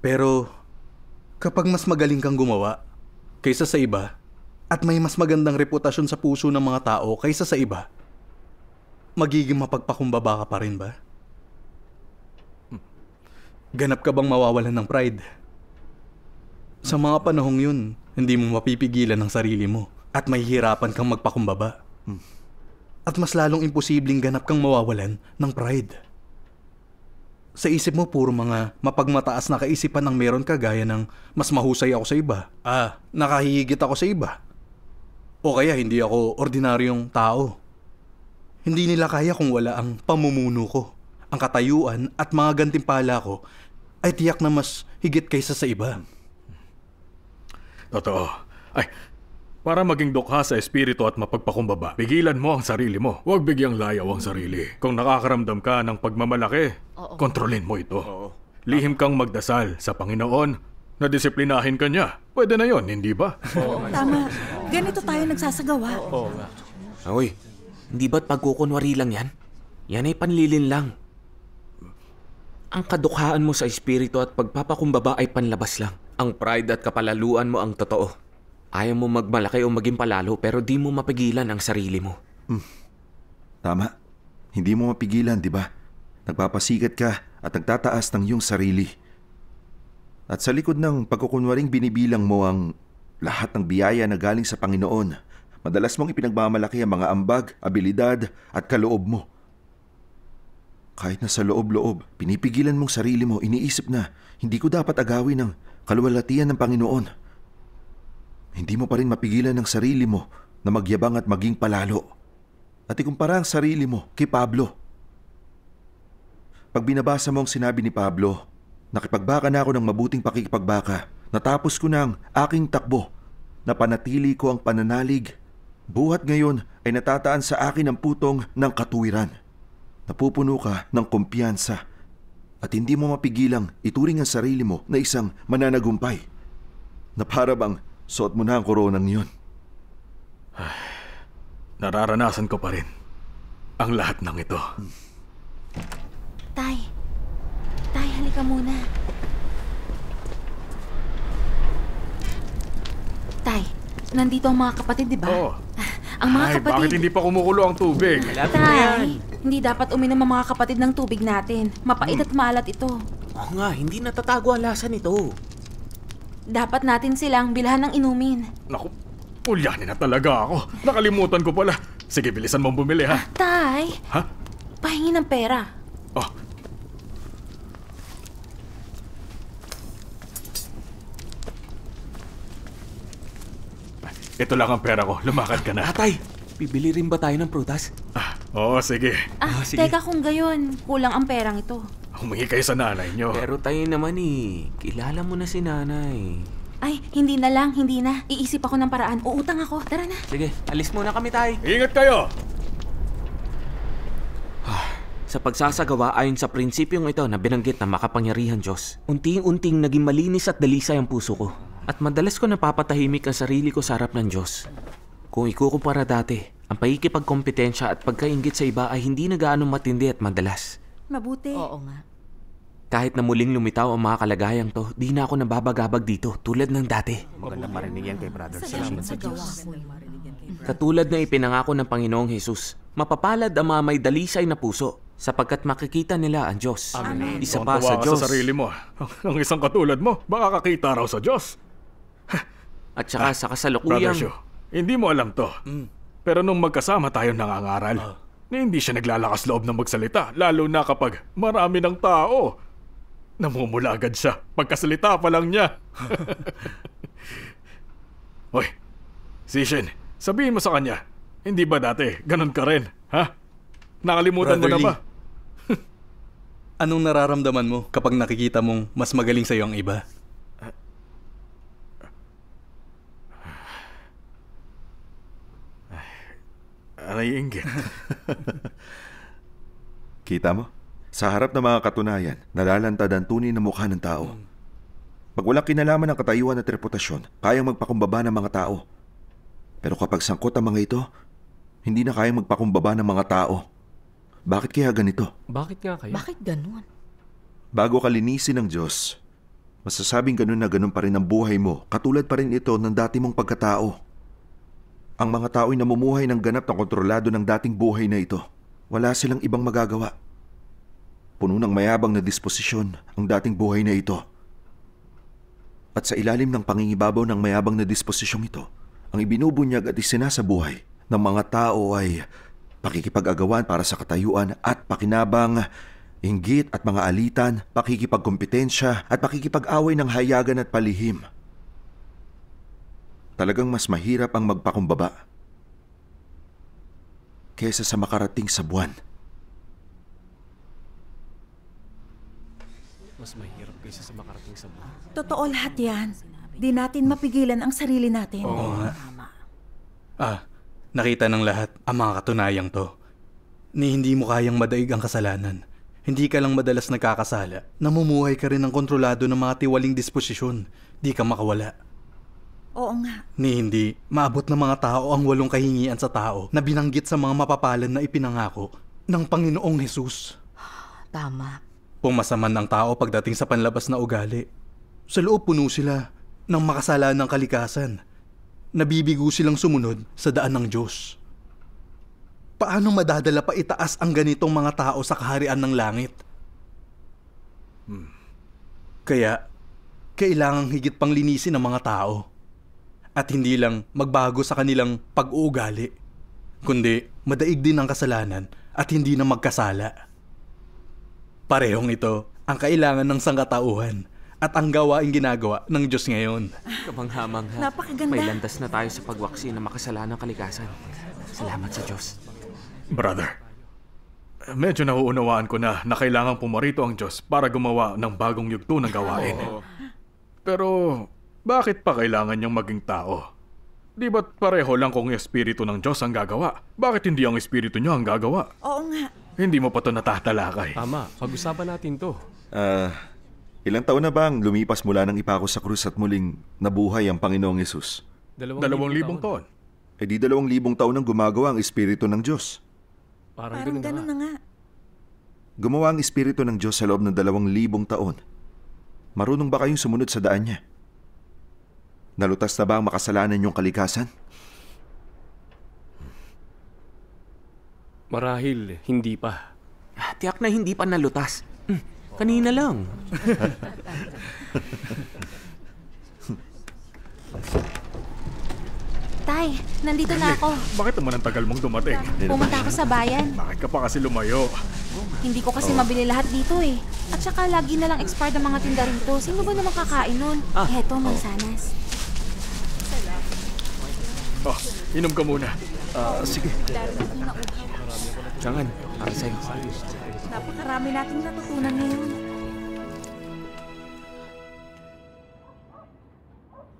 Pero kapag mas magaling kang gumawa kaysa sa iba at may mas magandang reputasyon sa puso ng mga tao kaysa sa iba, magiging mapagpakumbaba ka pa rin ba? Ganap ka bang mawawalan ng pride? Sa mga panahong yun, hindi mo mapipigilan ang sarili mo at mahihirapan kang magpakumbaba. At mas lalong imposibleng ganap kang mawawalan ng pride. Sa isip mo, puro mga mapagmataas na kaisipan ang meron ka gaya ng mas mahusay ako sa iba. Nakahihigit ako sa iba. O kaya hindi ako ordinaryong tao. Hindi nila kaya kung wala ang pamumuno ko. Ang katayuan at mga gantimpala ko ay tiyak na mas higit kaysa sa iba. Totoo. Para maging dukha sa espiritu at mapagpakumbaba, pigilan mo ang sarili mo. Huwag bigyang layaw ang sarili. Kung nakakaramdam ka ng pagmamalaki, kontrolin mo ito. Lihim kang magdasal sa Panginoon na disiplinahin ka niya. Pwede na yon, hindi ba? Tama. Ganito tayo nagsasagawa. Hoy, hindi ba't pagkukunwari lang yan? Yan ay panlilin lang. Ang kadukhaan mo sa espiritu at pagpapakumbaba ay panlabas lang. Ang pride at kapalaluan mo ang totoo. Ayaw mo magmalaki o maging palalo pero di mo mapigilan ang sarili mo. Tama. Hindi mo mapigilan, di ba? Nagpapasikat ka at nagtataas ng iyong sarili. At sa likod ng pagkukunwaring binibilang mo ang lahat ng biyaya na galing sa Panginoon, madalas mong ipinagmamalaki ang mga ambag, abilidad at kaloob mo. Kahit na sa loob-loob, pinipigilan mong sarili mo, iniisip na hindi ko dapat agawin ang kaluwalhatian ng Panginoon. Hindi mo pa rin mapigilan ang sarili mo na magyabang at maging palalo. At ikumpara ang sarili mo kay Pablo. Pag binabasa mo ang sinabi ni Pablo, nakipagbaka na ako ng mabuting pakikipagbaka, natapos ko na ang aking takbo, napanatili ko ang pananalig, buhat ngayon ay natataan sa akin ang putong ng katuwiran. Napupuno ka ng kumpiyansa at hindi mo mapigilang ituring ang sarili mo na isang mananagumpay. Na para bang suot mo na ang koronang yun. Nararanasan ko pa rin ang lahat ng ito. Tay, halika muna. Tay, nandito ang mga kapatid, di ba? Oo. Ang mga kapatid... Bakit hindi pa kumukulo ang tubig? Tay, hindi dapat uminom ang mga kapatid ng tubig natin. Mapait at maalat ito. Oo nga, hindi natatago ang lasa nito. Dapat natin silang bilhan ng inumin. Naku, ulyanin na talaga ako. Nakalimutan ko pala. Sige, bilisan mong bumili, ha? Tay, Ha? pahingi ng pera. Oh. Ito lang ang pera ko. Lumakad ka na. Tatay, bibili rin ba tayo ng prutas? Oo, sige. Sige. Teka kung gayon, kulang ang perang ito. Humingi kayo sa nanay nyo. Pero tayo naman kilala mo na si nanay. Ay, hindi na lang, hindi na. Iisip ako ng paraan. Uutang ako. Tara na. Sige, alis muna kami tay. Ingat kayo! Sa pagsasagawa ayon sa prinsipyong ito na binanggit ng makapangyarihan Diyos, unting-unting naging malinis at dalisay ang puso ko. At madalas ko napapatahimik ang sarili ko sa harap ng Diyos. Kung ikukumpara dati, ang pagkikipagkompetensya at pagkainggit sa iba ay hindi na gaano matindi at madalas. Mabuti. Oo nga. Kahit na muling lumitaw ang mga kalagayang to, di na ako nababagabag dito tulad ng dati. Maganda marinig yan kay Brother Salamat Sam. sa Diyos. Katulad na ipinangako ng Panginoong Jesus, mapapalad ang mga may dalisay na puso sapagkat makikita nila ang Diyos. Amen. Isa pa Tuwan-tuwa sa ka Diyos. sa sarili mo. Ang isang katulad mo, baka kakita raw sa Diyos. At saka sa Brother kasalukuyang... Shu, hindi mo alam to. Pero nung magkasama tayo nangangaral, hindi siya naglalakas loob na magsalita, lalo na kapag marami ng tao. Namumula agad siya, pagkasalita pa lang niya. Hoy, Sishin, sabihin mo sa kanya, hindi ba dati ganun ka rin, ha? Nakalimutan mo na ba? Anong nararamdaman mo kapag nakikita mong mas magaling sa'yo ang iba? Naiinggit. Kita mo? Sa harap ng mga katunayan, nalalantad ang tunay na mukha ng tao. Pag walang kinalaman ng katayuan at reputasyon, kayang magpakumbaba ng mga tao. Pero kapag sangkot ang mga ito, hindi na kayang magpakumbaba ng mga tao. Bakit kaya ganito? Bakit nga kaya? Bakit ganun? Bago ka linisin ng Diyos, Masasabing ganun na ganun pa rin ang buhay mo, katulad pa rin ito ng dati mong pagkatao. Ang mga tao'y namumuhay ng ganap na kontrolado ng dating buhay na ito. Wala silang ibang magagawa. Puno ng mayabang na disposisyon ang dating buhay na ito. At sa ilalim ng pangingibabaw ng mayabang na disposisyong ito, ang ibinubunyag at isinasabuhay ng mga tao ay pakikipag-agawan para sa katayuan at pakinabang, inggit at mga alitan, pakikipagkompetensya at pakikipag-away ng hayagan at palihim. Talagang mas mahirap ang magpakumbaba kesa sa makarating sa buwan. Mas mahirap kaysa sa makarating sa buwan. Totoo lahat yan. Di natin mapigilan ang sarili natin. Oo nga. Nakita ng lahat ang mga katunayang to. Ni hindi mo kayang madaig ang kasalanan. Hindi ka lang madalas nagkakasala. Namumuhay ka rin ng kontrolado ng mga tiwaling disposisyon. Di ka makawala. Oo nga. Ni hindi, maabot ng mga tao ang walong kahingian sa tao na binanggit sa mga mapapalan na ipinangako ng Panginoong Hesus. Tama. Pumasaman ng tao pagdating sa panlabas na ugali. Sa loob puno sila ng makasalanang kalikasan. Nabibigo silang sumunod sa daan ng Diyos. Paano madadala pa itaas ang ganitong mga tao sa kaharian ng langit? Kaya, kailangang higit pang linisin ang mga tao. At hindi lang magbago sa kanilang pag-uugali, kundi madaig din ang kasalanan at hindi na magkasala. Parehong ito ang kailangan ng sangkatauhan at ang gawaing ginagawa ng Diyos ngayon. Kamangha-mangha. Napakaganda. May landas na tayo sa pagwaksi ng makasalanang kalikasan. Salamat sa Diyos. Brother, medyo nauunawaan ko na kailangang pumarito ang Diyos para gumawa ng bagong yugto ng gawain. Pero bakit pa kailangan niyang maging tao? Di ba't pareho lang kung yung espiritu ng Diyos ang gagawa? Bakit hindi ang espiritu niya ang gagawa? Oo nga. Hindi mo pa ito natatalakay. Tama, pag-usapan natin to. Ilang taon na bang lumipas mula nang ipako sa krus at muling nabuhay ang Panginoong Hesus? 2,000 taon. E di 2,000 taon nang gumagawa ang espiritu ng Diyos. Parang ganun na nga. Gumawa ang espiritu ng Diyos sa loob ng 2,000 taon. Marunong ba kayong sumunod sa daan niya? Nalutas na ba ang makasalanan niyong kalikasan? Marahil, hindi pa. Tiyak na hindi pa nalutas. Kanina lang. Tay, nandito na ako. Bakit naman ang tagal mong dumating? Pumunta ako sa bayan. Bakit ka pa kasi lumayo? Hindi ko kasi mabili lahat dito eh. At saka lagi na lang expired ang mga tinda rito. Sino ba naman kakain nun? Heto, mansanas. Inom ka muna. Sige. Jangan, para sa'yo. Napakarami nating natutunan ngayon.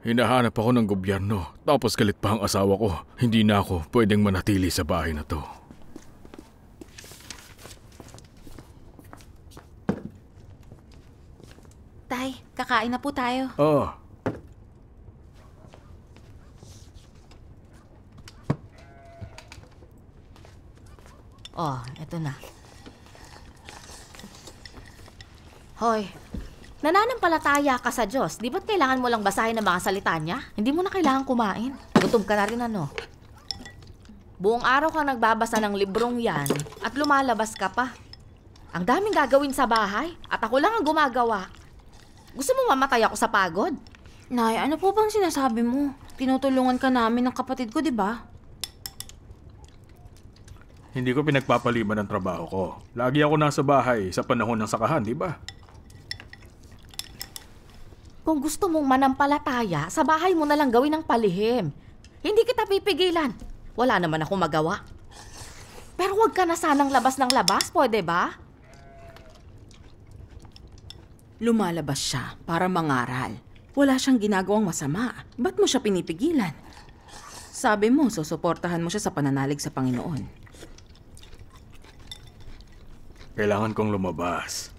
Hinahanap ako ng gobyerno, tapos galit pa ang asawa ko. Hindi na ako pwedeng manatili sa bahay na to. Tay, kakain na po tayo. Eto na. Hoy, nananampalataya ka sa Diyos. Di ba't kailangan mo lang basahin ang mga salita niya? Hindi mo na kailangan kumain. Gutom ka na rin ano. Buong araw kang nagbabasa ng librong yan at lumalabas ka pa. Ang daming gagawin sa bahay at ako lang ang gumagawa. Gusto mo mamatay ako sa pagod? Nay, ano po bang sinasabi mo? Tinutulungan ka namin ng kapatid ko, di ba? Hindi ko pinagpapaliban ang trabaho ko. Lagi ako nasa bahay sa panahon ng sakahan, di ba? Kung gusto mong manampalataya, sa bahay mo na lang gawin ang palihim. Hindi kita pipigilan. Wala naman akong magawa. Pero huwag ka na sanang labas ng labas, pwede ba? Lumalabas siya para mangaral. Wala siyang ginagawang masama. Ba't mo siya pinipigilan? Sabi mo, susuportahan mo siya sa pananalig sa Panginoon. Kailangan kong lumabas.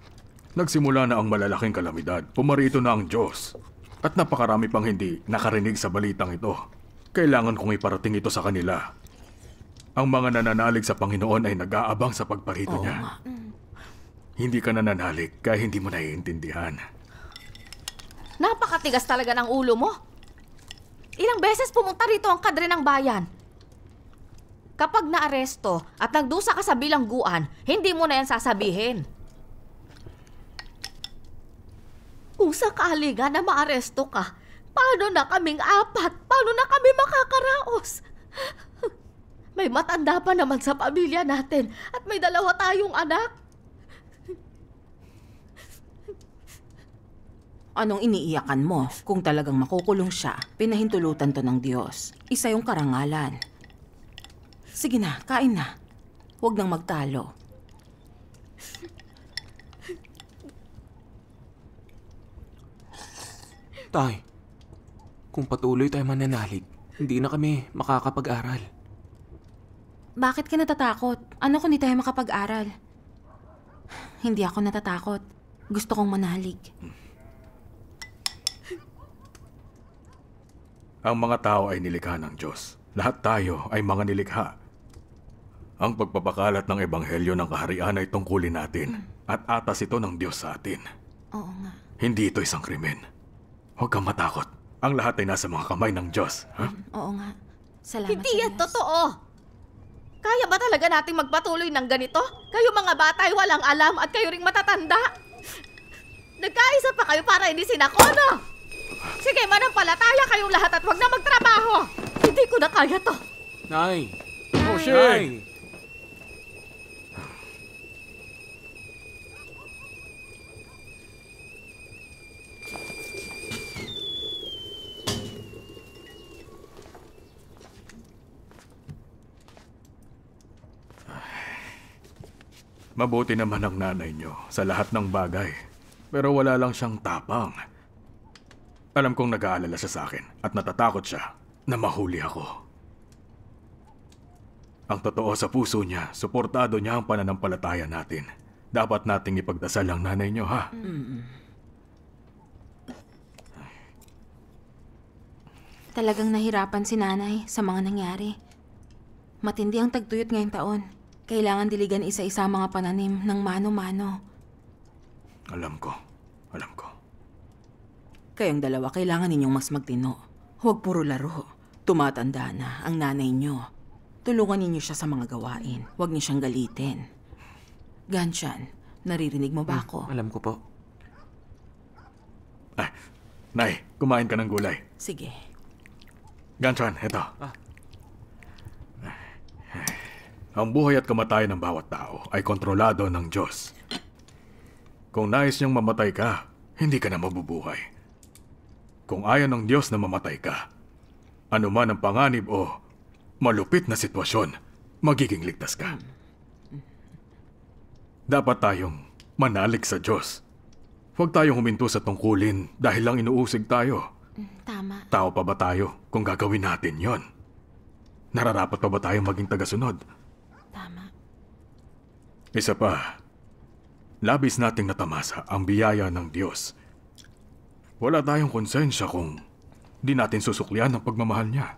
Nagsimula na ang malalaking kalamidad. Pumarito na ang Diyos. At napakarami pang hindi nakarinig sa balitang ito. Kailangan kong iparating ito sa kanila. Ang mga nananalig sa Panginoon ay nag-aabang sa pagparito niya. Hindi ka nananalig kaya hindi mo naiintindihan. Napakatigas talaga ng ulo mo. Ilang beses pumunta rito ang kadre ng bayan. Kapag naaresto at nagdusa ka sa bilangguan, hindi mo na yan sasabihin. Kung sakali nga na maaresto ka, paano na kaming apat? Paano na kami makakaraos? May matanda pa naman sa pamilya natin at may 2 tayong anak. Anong iniiyakan mo? Kung talagang makukulong siya, pinahintulutan to ng Diyos. Isa yung karangalan. Sige na, kain na. Huwag nang magtalo. Tay, kung patuloy tayo mananalig, hindi na kami makakapag-aral. Bakit ka natatakot? Ano kung di tayo makapag-aral? Hindi ako natatakot. Gusto kong manalig. Ang mga tao ay nilikha ng Diyos. Lahat tayo ay mga nilikha. Ang pagpapakalat ng ebanghelyo ng kaharian ay tungkulin natin at atas ito ng Diyos sa atin. Oo nga. Hindi ito isang krimen. Huwag kang matakot. Ang lahat ay nasa mga kamay ng Diyos. Ha? Oo nga. Salamat Hindi yan totoo. Kaya ba talaga nating magpatuloy ng ganito? Kayo mga bata ay walang alam at kayo ring matatanda. Nagkaisa pa kayo para hindi sinakono. Sige, manampalataya kayong lahat at huwag na magtrabaho. Hindi ko na kaya to. Nay! Oh, shit! Nay! Mabuti naman ang nanay niyo sa lahat ng bagay. Pero wala lang siyang tapang. Alam kong nag-aalala siya sa akin at natatakot siya na mahuli ako. Ang totoo sa puso niya, suportado niya ang pananampalataya natin. Dapat nating ipagdasal ang nanay niyo, ha? Talagang nahirapan si nanay sa mga nangyari. Matindi ang tagtuyot ngayong taon. Kailangan diligan isa-isa ang mga pananim ng mano-mano. Alam ko. Kayong dalawa, kailangan ninyong mas magtino. Huwag puro laro. Tumatanda na ang nanay nyo. Tulungan ninyo siya sa mga gawain. Huwag niyo siyang galitin. Ganshan, naririnig mo ba ako? Alam ko po. Nay, kumain ka ng gulay. Sige. Ganshan, eto. Ang buhay at kamatayan ng bawat tao ay kontrolado ng Diyos. Kung nais niyang mamatay ka, hindi ka na mabubuhay. Kung ayaw ng Diyos na mamatay ka, anuman ang panganib o malupit na sitwasyon, magiging ligtas ka. Dapat tayong manalig sa Diyos. Huwag tayong huminto sa tungkulin dahil lang inuusig tayo. Tama. Tao pa ba tayo kung gagawin natin yon? Nararapat pa ba tayong maging tagasunod? Tama. Isa pa, labis nating natamasa ang biyaya ng Diyos. Wala tayong konsensya kung di natin susuklian ang pagmamahal niya.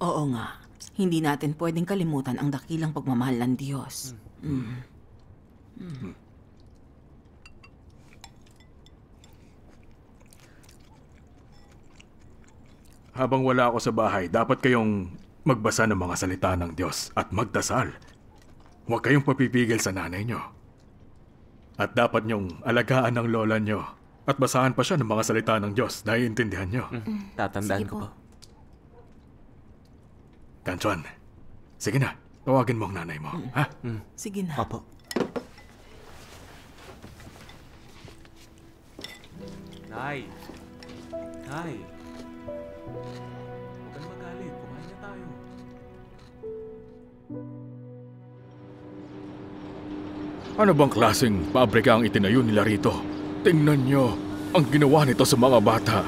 Oo nga. Hindi natin pwedeng kalimutan ang dakilang pagmamahal ng Diyos. Habang wala ako sa bahay, dapat kayong magbasa ng mga salita ng Diyos at magdasal. Huwag kayong papipigil sa nanay niyo. At dapat niyong alagaan ng lola niyo. At basahan pa siya ng mga salita ng Diyos. Naiintindihan niyo. Tatandaan ko po. Ganshan, sige na. Tawagin mo ang nanay mo. Ha? Sige na. Opo. Nay! Nay! Huwag ka na magalit. Kumain na tayo. Ano bang klaseng pabrika ang itinayo nila rito? Tingnan niyo ang ginawa nito sa mga bata.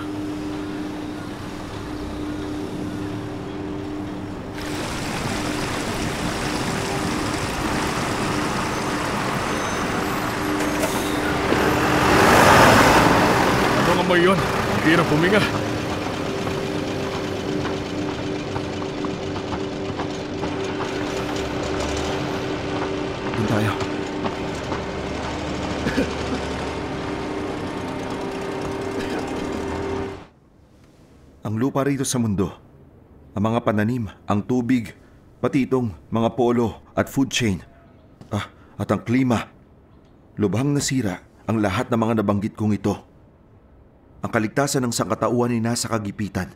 Ano nga ba yun? Hirap huminga. Doon tayo. lupa rito sa mundo. Ang mga pananim, ang tubig, pati itong mga polo at food chain. At ang klima. Lubhang nasira ang lahat ng mga nabanggit kong ito. Ang kaligtasan ng sangkatauhan ay nasa kagipitan.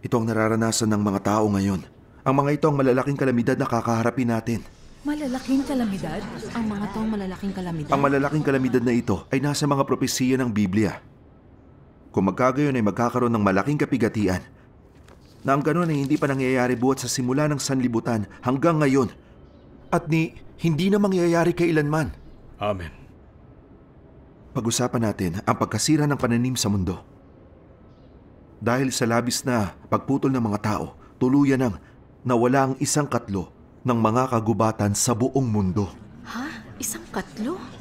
Ito ang nararanasan ng mga tao ngayon. Ang mga ito ang malalaking kalamidad na kakaharapin natin. Malalaking kalamidad? Ang mga to ang malalaking kalamidad. Ang malalaking kalamidad na ito ay nasa mga propesiya ng Biblia. Kung magkagayon ay magkakaroon ng malaking kapigatian, na ang ganun ay hindi pa nangyayari buhat sa simula ng sanlibutan hanggang ngayon, at hindi na mangyayari kailanman. Amen. Pag-usapan natin ang pagkasira ng pananim sa mundo. Dahil sa labis na pagputol ng mga tao, tuluyan ng nawala ang 1/4 ng mga kagubatan sa buong mundo. Ha? 1/4?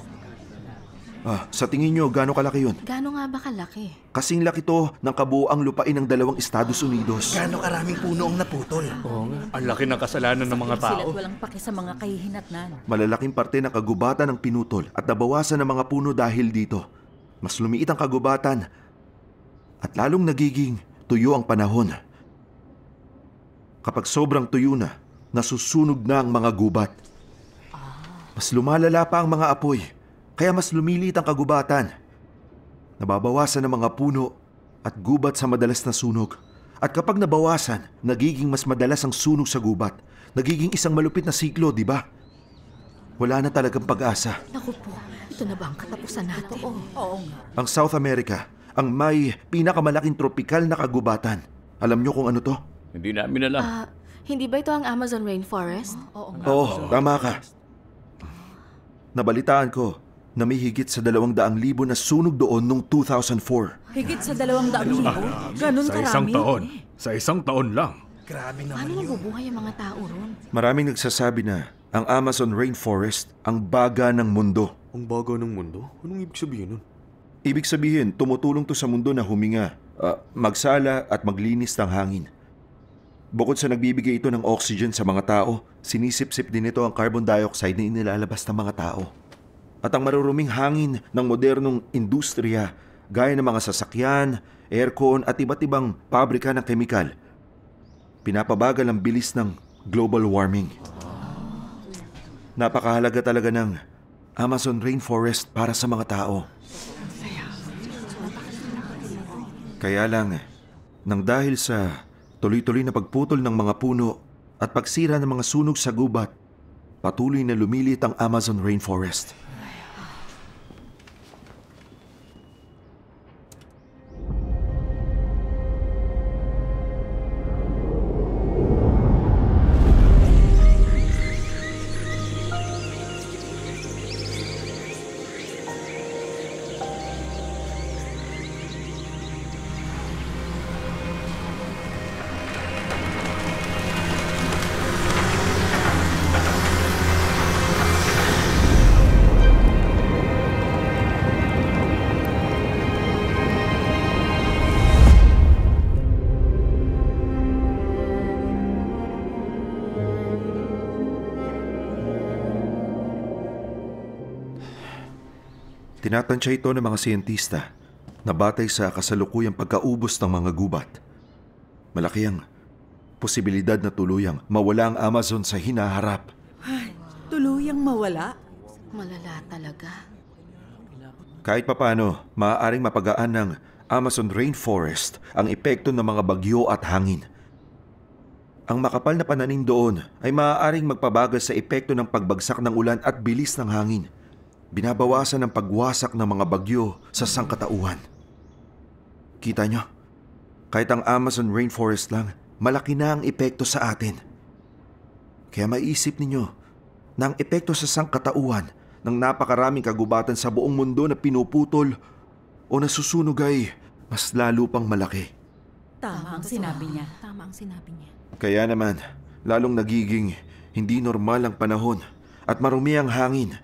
Sa tingin nyo, gaano kalaki yun? Gaano nga ba kalaki? Kasing laki to ng kabuoang lupain ng 2 Estados Unidos. Gaano karaming puno ang naputol? Oo nga. Ang laki ng kasalanan ng mga tao. Sila't walang paki sa mga kahihinatnan. Malalaking parte ng kagubatan ng pinutol at nabawasan ng mga puno dahil dito. Mas lumiit ang kagubatan at lalong nagiging tuyo ang panahon. Kapag sobrang tuyo na, nasusunog na ang mga gubat. Mas lumalala pa ang mga apoy, kaya mas lumiliit ang kagubatan. Nababawasan ang mga puno at gubat sa madalas na sunog. At kapag nabawasan, nagiging mas madalas ang sunog sa gubat. Nagiging isang malupit na siklo, di ba? Wala na talagang pag-asa. Naku po, ito na ba ang katapusan natin? Oo nga. Ang South America, ang may pinakamalaking tropikal na kagubatan. Alam nyo kung ano to? Hindi namin alam. Hindi ba ito ang Amazon Rainforest? Oo, tama ka. Nabalitaan ko na may higit sa 200,000 na sunog doon noong 2004. Higit sa 200,000? Ganun Sa karami? isang taon. Sa isang taon lang. Grabe Paano mabubuhay ang mga tao ron? Maraming nagsasabi na ang Amazon Rainforest ang baga ng mundo. Ang baga ng mundo? Anong ibig sabihin nun? Ibig sabihin, tumutulong to sa mundo na huminga, magsala at maglinis ng hangin. Bukod sa nagbibigay ito ng oxygen sa mga tao, sinisip-sip din ito ang carbon dioxide na inilalabas ng mga tao. At ang maruruming hangin ng modernong industriya, gaya ng mga sasakyan, aircon at iba't ibang pabrika ng kemikal, pinapabagal ang bilis ng global warming. Napakahalaga talaga ng Amazon Rainforest para sa mga tao. Kaya lang, nang dahil sa tuloy-tuloy na pagputol ng mga puno at pagsira ng mga sunog sa gubat, patuloy na lumilit ang Amazon Rainforest. Tinatansya ito ng mga siyentista na batay sa kasalukuyang pagkaubos ng mga gubat. Malaki ang posibilidad na tuluyang mawala ang Amazon sa hinaharap. Ay, tuluyang mawala? Malala talaga. Kahit papano, maaaring mapagaan ng Amazon Rainforest ang epekto ng mga bagyo at hangin. Ang makapal na pananim doon ay maaaring magpabagal sa epekto ng pagbagsak ng ulan at bilis ng hangin. Binabawasan ang pagwasak ng mga bagyo sa sangkatauhan. Kita nyo? Kahit ang Amazon Rainforest lang, malaki na ang epekto sa atin. Kaya maisip ninyo na ang epekto sa sangkatauhan ng napakaraming kagubatan sa buong mundo na pinuputol o nasusunog ay mas lalo pang malaki. Tama ang sinabi niya. Tama ang sinabi niya. Kaya naman, lalong nagiging hindi normal ang panahon at marumi ang hangin.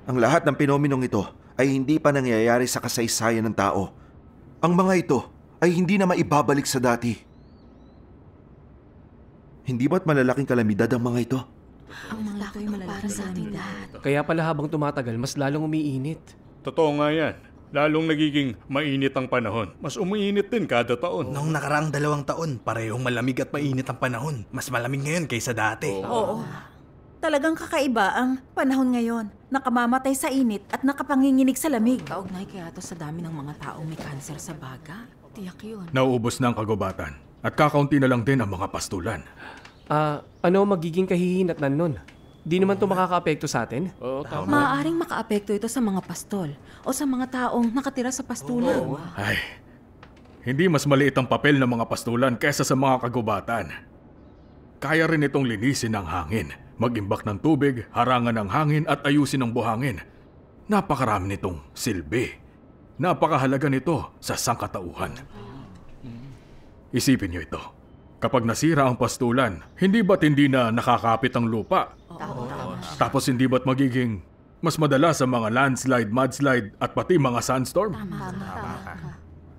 Ang lahat ng penomenong ito ay hindi pa nangyayari sa kasaysayan ng tao. Ang mga ito ay hindi na maibabalik sa dati. Hindi ba't malalaking kalamidad ang mga ito? Ang mga ito ay malalaking kalamidad. Kaya pala habang tumatagal, mas lalong umiinit. Totoo nga yan. lalong nagiging mainit ang panahon. Mas umiinit din kada taon. Noong nakaraang 2 taon, parehong malamig at mainit ang panahon. Mas malamig ngayon kaysa dati. Oo. Talagang kakaiba ang panahon ngayon. Nakamamatay sa init at nakapanginginig sa lamig. Kaugnay kaya to sa dami ng mga taong may kanser sa baga? Tiyak yun. Nauubos na ang kagubatan. At kakaunti na lang din ang mga pastulan. Ano magiging kahihinatnan nun? Di naman to makakaapekto sa atin? Maaaring makaapekto ito sa mga pastol o sa mga taong nakatira sa pastulan. Ay, hindi mas maliit ang papel ng mga pastulan kaysa sa mga kagubatan. Kaya rin itong linisin ng hangin, mag-imbak ng tubig, harangan ng hangin at ayusin ang buhangin. Napakarami nitong silbi. Napakahalaga nito sa sangkatauhan. Isipin niyo ito. Kapag nasira ang pastulan, hindi ba't hindi na nakakapit ang lupa? Tapos hindi ba't magiging mas madalas sa mga landslide, mudslide at pati mga sandstorm?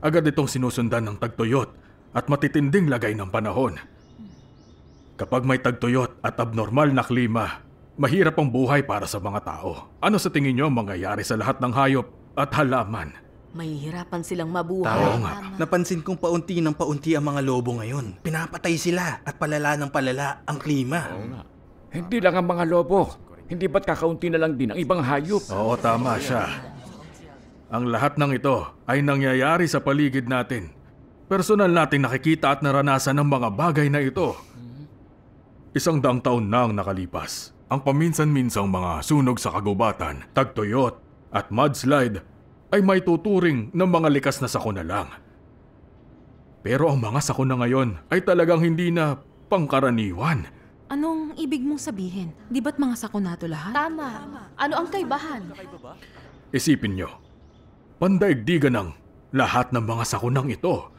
Agad itong sinusundan ng tagtuyot at matitinding lagay ng panahon. Kapag may tagtuyot at abnormal na klima, mahirap ang buhay para sa mga tao. Ano sa tingin niyo mangyayari sa lahat ng hayop at halaman? Mahihirapan silang mabuhay. Oo nga. Napansin kong paunti ng paunti ang mga lobo ngayon. Pinapatay sila at palala ng palala ang klima. Hindi lang ang mga lobo. Hindi ba't kakaunti na lang din ang ibang hayop? Oo, tama siya. Ang lahat ng ito ay nangyayari sa paligid natin. Personal nating nakikita at naranasan ang mga bagay na ito. 100 taon na ang nakalipas. Ang paminsan-minsang mga sunog sa kagubatan, tagtuyot at mudslide ay may tuturing ng mga likas na sakuna lang. Pero ang mga sakuna ngayon ay talagang hindi na pangkaraniwan. Anong ibig mong sabihin? Di ba't mga sakuna to lahat? Tama. Ano ang kaibahan? Isipin nyo, pandaigdigan ng lahat ng mga sakunang ito.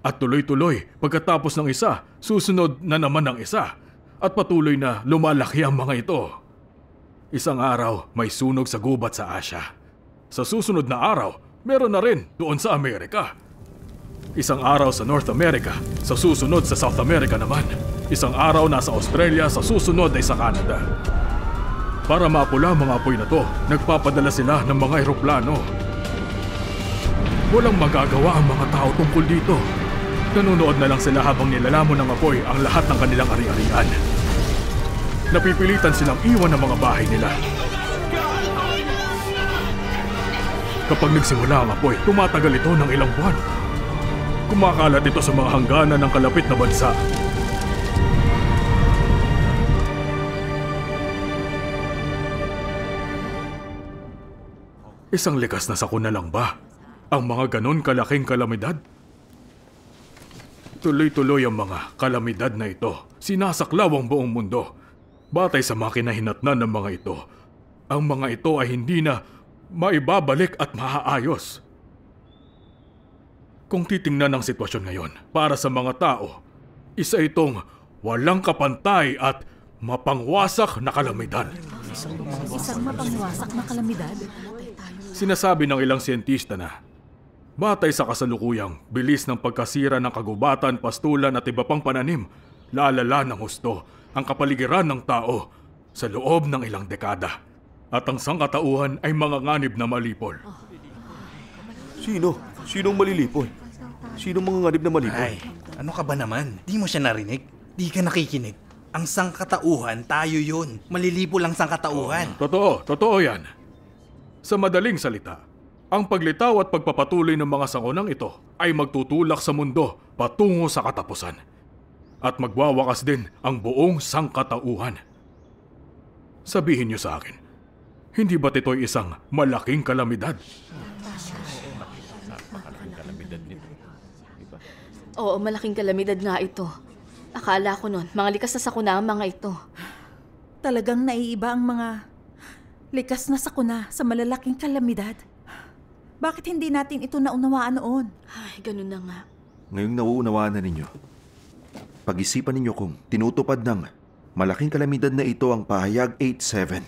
At tuloy-tuloy, pagkatapos ng isa, susunod na naman ang isa. At patuloy na lumalaki ang mga ito. Isang araw, may sunog sa gubat sa Asya. Sa susunod na araw, meron na rin doon sa Amerika. Isang araw sa North America, sa susunod sa South America naman. Isang araw nasa Australia, sa susunod ay sa Canada. Para mapula mga apoy na to, nagpapadala sila ng mga eroplano. Walang magagawa ang mga tao tungkol dito. Nanonood na lang sila habang nilalamon ng apoy ang lahat ng kanilang ari-arian. Napipilitan silang iwan ng mga bahay nila. Kapag nagsimula ang apoy, tumatagal ito ng ilang buwan. Kumakalat ito sa mga hangganan ng kalapit na bansa. Isang likas na sakuna lang ba ang mga ganon kalaking kalamidad? Tuloy-tuloy ang mga kalamidad na ito. Sinasaklaw ang buong mundo. Batay sa mga kinahinatnan ng mga ito, ang mga ito ay hindi na maibabalik at maaayos. Kung titingnan ang sitwasyon ngayon, para sa mga tao, isa itong walang kapantay at mapangwasak na kalamidad. Isang mapangwasak na kalamidad? Sinasabi ng ilang siyentista na, batay sa kasalukuyang bilis ng pagkasira ng kagubatan, pastulan at iba pang pananim, lalala ng husto ang kapaligiran ng tao sa loob ng ilang dekada. At ang sangkatauhan ay mga nganib na malipol. Sino? Sinong malilipol? Sinong mga nganib na malipol? Ay, ano ka ba naman? Di mo siya narinig? Di ka nakikinig. Ang sangkatauhan, tayo yun. Malilipol ang sangkatauhan. Totoo yan. Sa madaling salita, ang paglitaw at pagpapatuloy ng mga sangunang ito ay magtutulak sa mundo patungo sa katapusan. At magwawakas din ang buong sangkatauhan. Sabihin niyo sa akin, hindi ba't ito'y isang malaking kalamidad? Oo, malaking kalamidad nga ito. Akala ko nun, mga likas na sakuna ang mga ito. Talagang naiiba ang mga likas na sakuna sa malalaking kalamidad. Bakit hindi natin ito naunawaan noon? Ay, ganun na nga. Ngayong nauunawaan na ninyo, pag-isipan ninyo kung tinutupad ng malaking kalamidad na ito ang pahayag 8.7.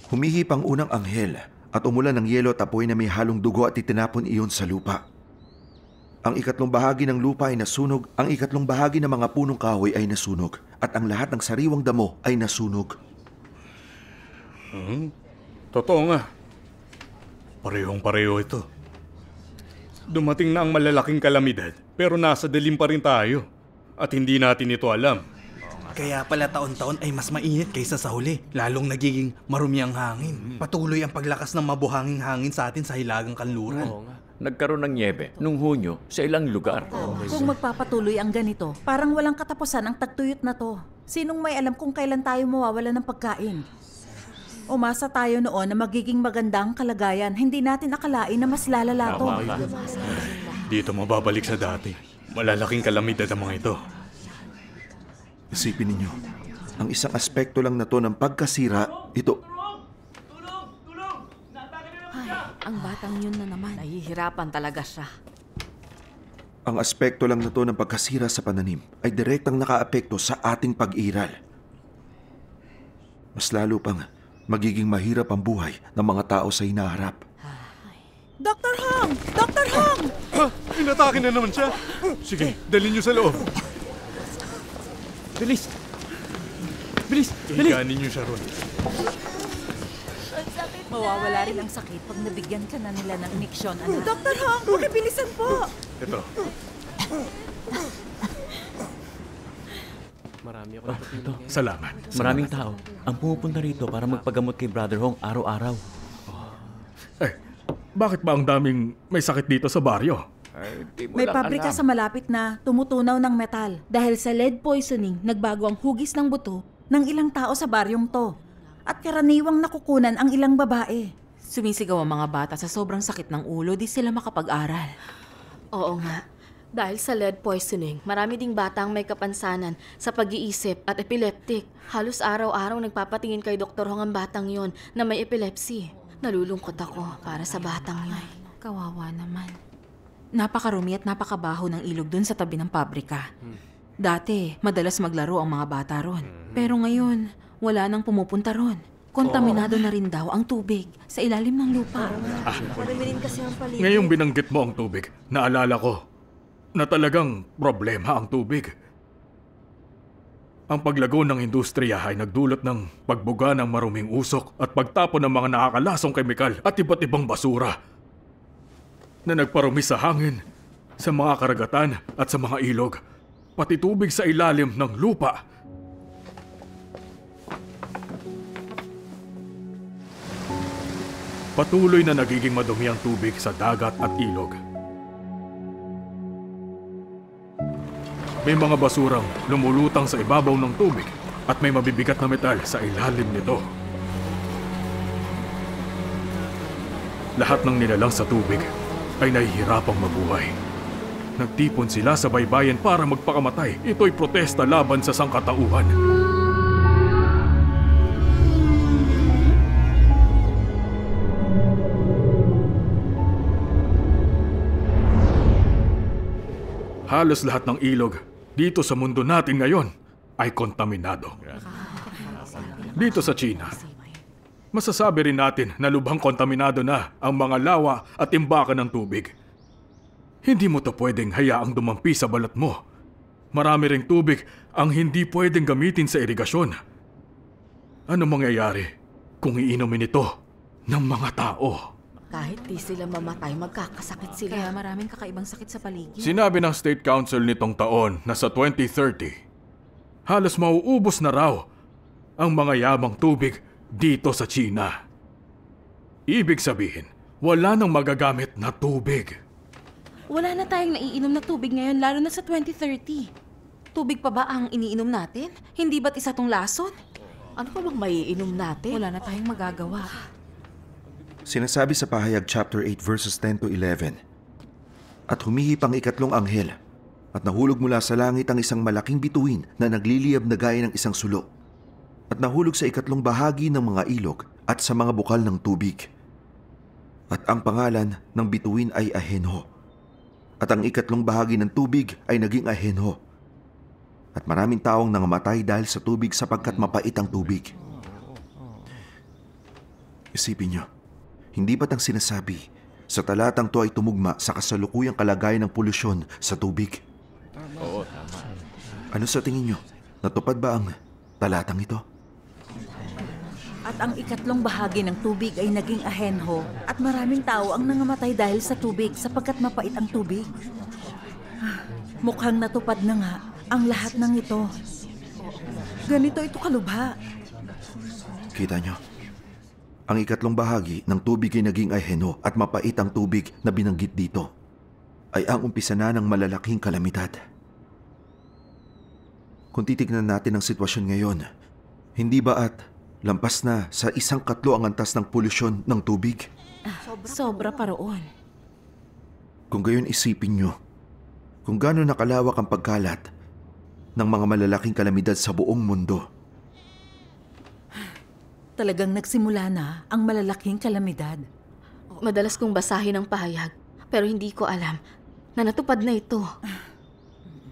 Humihip ang unang anghel at umulan ng yelo at apoy na may halong dugo at itinapon iyon sa lupa. Ang ikatlong bahagi ng lupa ay nasunog, ang ikatlong bahagi ng mga punong kahoy ay nasunog, at ang lahat ng sariwang damo ay nasunog. Totoo nga. Parehong-pareho ito. Dumating na ang malalaking kalamidad, pero nasa dilim pa rin tayo. At hindi natin ito alam. Kaya pala taon-taon ay mas mainit kaysa sa huli. Lalong nagiging marumi ang hangin. Patuloy ang paglakas ng mabuhanging hangin sa atin sa hilagang kanluran. Nagkaroon ng nyebe nung Hunyo sa ilang lugar. Kung magpapatuloy ang ganito, parang walang katapusan ang tagtuyot na to. Sinong may alam kung kailan tayo mawawala ng pagkain? Umasa tayo noon na magiging magandang kalagayan. Hindi natin akalain na mas lalala to. Dito mababalik sa dati. Malalaking kalamidad ang mga ito. Isipin ninyo, ang isang aspekto lang na to ng pagkasira, ito. Ay, ang batang yun na naman. Nahihirapan talaga siya. Ang aspekto lang na to ng pagkasira sa pananim ay direktang nakaapekto sa ating pag-iral. Mas lalo pang magiging mahirap ang buhay ng mga tao sa hinaharap. Dr. Hong! Dr. Hong! Inatake na naman siya. Sige, dalhin niyo sa loob. Bilis! Bilis! Bilis! Iganin niyo siya ron. Mawawala rin ang sakit pag nabigyan ka na nila ng iniksyon, anak. Dr. Hong! Pakibilisan po! Ito. Marami ako ito. Salamat. Maraming tao ang pumupunta rito para magpagamot kay Brother Hong araw-araw. Bakit ba ang daming may sakit dito sa baryo? May pabrika sa malapit na tumutunaw ng metal. Dahil sa lead poisoning, nagbago ang hugis ng buto ng ilang tao sa baryong to. At karaniwang nakukunan ang ilang babae. Sumisigaw ang mga bata sa sobrang sakit ng ulo, di sila makapag-aral. Oo nga. Dahil sa lead poisoning, marami ding batang may kapansanan sa pag-iisip at epileptic. Halos araw-araw nagpapatingin kay Dr. Hong ang batang yon na may epilepsy. Nalulungkot ako para sa batang yun. Kawawa naman. Napakarumi at napakabaho ng ilog dun sa tabi ng pabrika. Dati, madalas maglaro ang mga bata ron. Pero ngayon, wala nang pumupunta ron. Kontaminado na rin daw ang tubig sa ilalim ng lupa. Kasi ang paligid. Ngayong binanggit mo ang tubig, naalala ko na talagang problema ang tubig. Ang paglago ng industriya ay nagdulot ng pagbuga ng maruming usok at pagtapon ng mga nakakalasong kemikal at iba't ibang basura na nagparumi sa hangin, sa mga karagatan at sa mga ilog, pati tubig sa ilalim ng lupa. Patuloy na nagiging madumi ang tubig sa dagat at ilog. May mga basurang lumulutang sa ibabaw ng tubig at may mabibigat na metal sa ilalim nito. Lahat ng nilalang sa tubig ay nahihirapang mabuhay. Nagtipon sila sa baybayin para magpakamatay. Ito'y protesta laban sa sangkatauhan. Halos lahat ng ilog dito sa mundo natin ngayon ay kontaminado. Dito sa China, masasabi rin natin na lubhang kontaminado na ang mga lawa at imbakan ng tubig. Hindi mo to pwedeng hayaang dumampi sa balat mo. Marami ring tubig ang hindi pwedeng gamitin sa irigasyon. Ano mangyayari kung iinumin ito ng mga tao? Kahit di sila mamatay, magkakasakit sila. Kaya maraming kakaibang sakit sa paligid. Sinabi ng State Council nitong taon na sa 2030, halos mauubos na raw ang mga yamang tubig dito sa China. Ibig sabihin, wala nang magagamit na tubig. Wala na tayong naiinom na tubig ngayon, lalo na sa 2030. Tubig pa ba ang iniinom natin? Hindi ba't isa tong lason? Ano pa bang maiinom natin? Wala na tayong magagawa. Sinasabi sa pahayag chapter 8 verses 10 to 11, at humihip ang ikatlong anghel, at nahulog mula sa langit ang isang malaking bituin na nagliliyab na gaya ng isang sulok, at nahulog sa ikatlong bahagi ng mga ilog at sa mga bukal ng tubig. At ang pangalan ng bituin ay Ahenho, at ang ikatlong bahagi ng tubig ay naging Ahenho. At maraming taong nangamatay dahil sa tubig sapagkat mapait ang tubig. Isipin niyo, hindi ba't ang sinasabi sa talatang to ay tumugma sa kasalukuyang kalagayan ng polusyon sa tubig? Oo, tama. Ano sa tingin niyo? Natupad ba ang talatang ito? At ang ikatlong bahagi ng tubig ay naging ahenho at maraming tao ang nangamatay dahil sa tubig sapagkat mapait ang tubig. Mukhang natupad na nga ang lahat ng ito. Ganito ito kalubha. Kita nyo? Ang ikatlong bahagi ng tubig ay naging aheno at mapait ang tubig na binanggit dito ay ang umpisa na ng malalaking kalamidad. Kung titignan natin ang sitwasyon ngayon, hindi ba at lampas na sa 1/4 ang antas ng polusyon ng tubig? Sobra pa roon. Kung gayon isipin nyo, kung gaano nakalawak ang pagkalat ng mga malalaking kalamidad sa buong mundo. Talagang nagsimula na ang malalaking kalamidad. Madalas kong basahin ang pahayag, pero hindi ko alam na natupad na ito.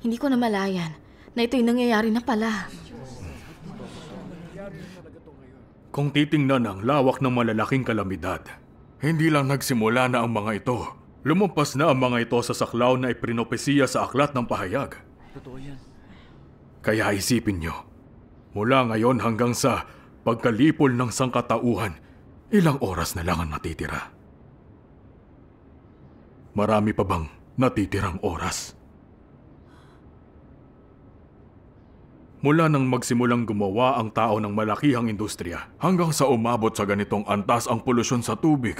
Hindi ko namalayan na ito'y nangyayari na pala. Kung titingnan ang lawak ng malalaking kalamidad, hindi lang nagsimula na ang mga ito. Lumampas na ang mga ito sa saklaw na iprinopesiya sa aklat ng pahayag. Totoo yan. Kaya isipin nyo, mula ngayon hanggang sa pagkalipol ng sangkatauhan, ilang oras na lang ang natitira. Marami pa bang natitirang oras? Mula nang magsimulang gumawa ang tao ng malakihang industriya hanggang sa umabot sa ganitong antas ang polusyon sa tubig,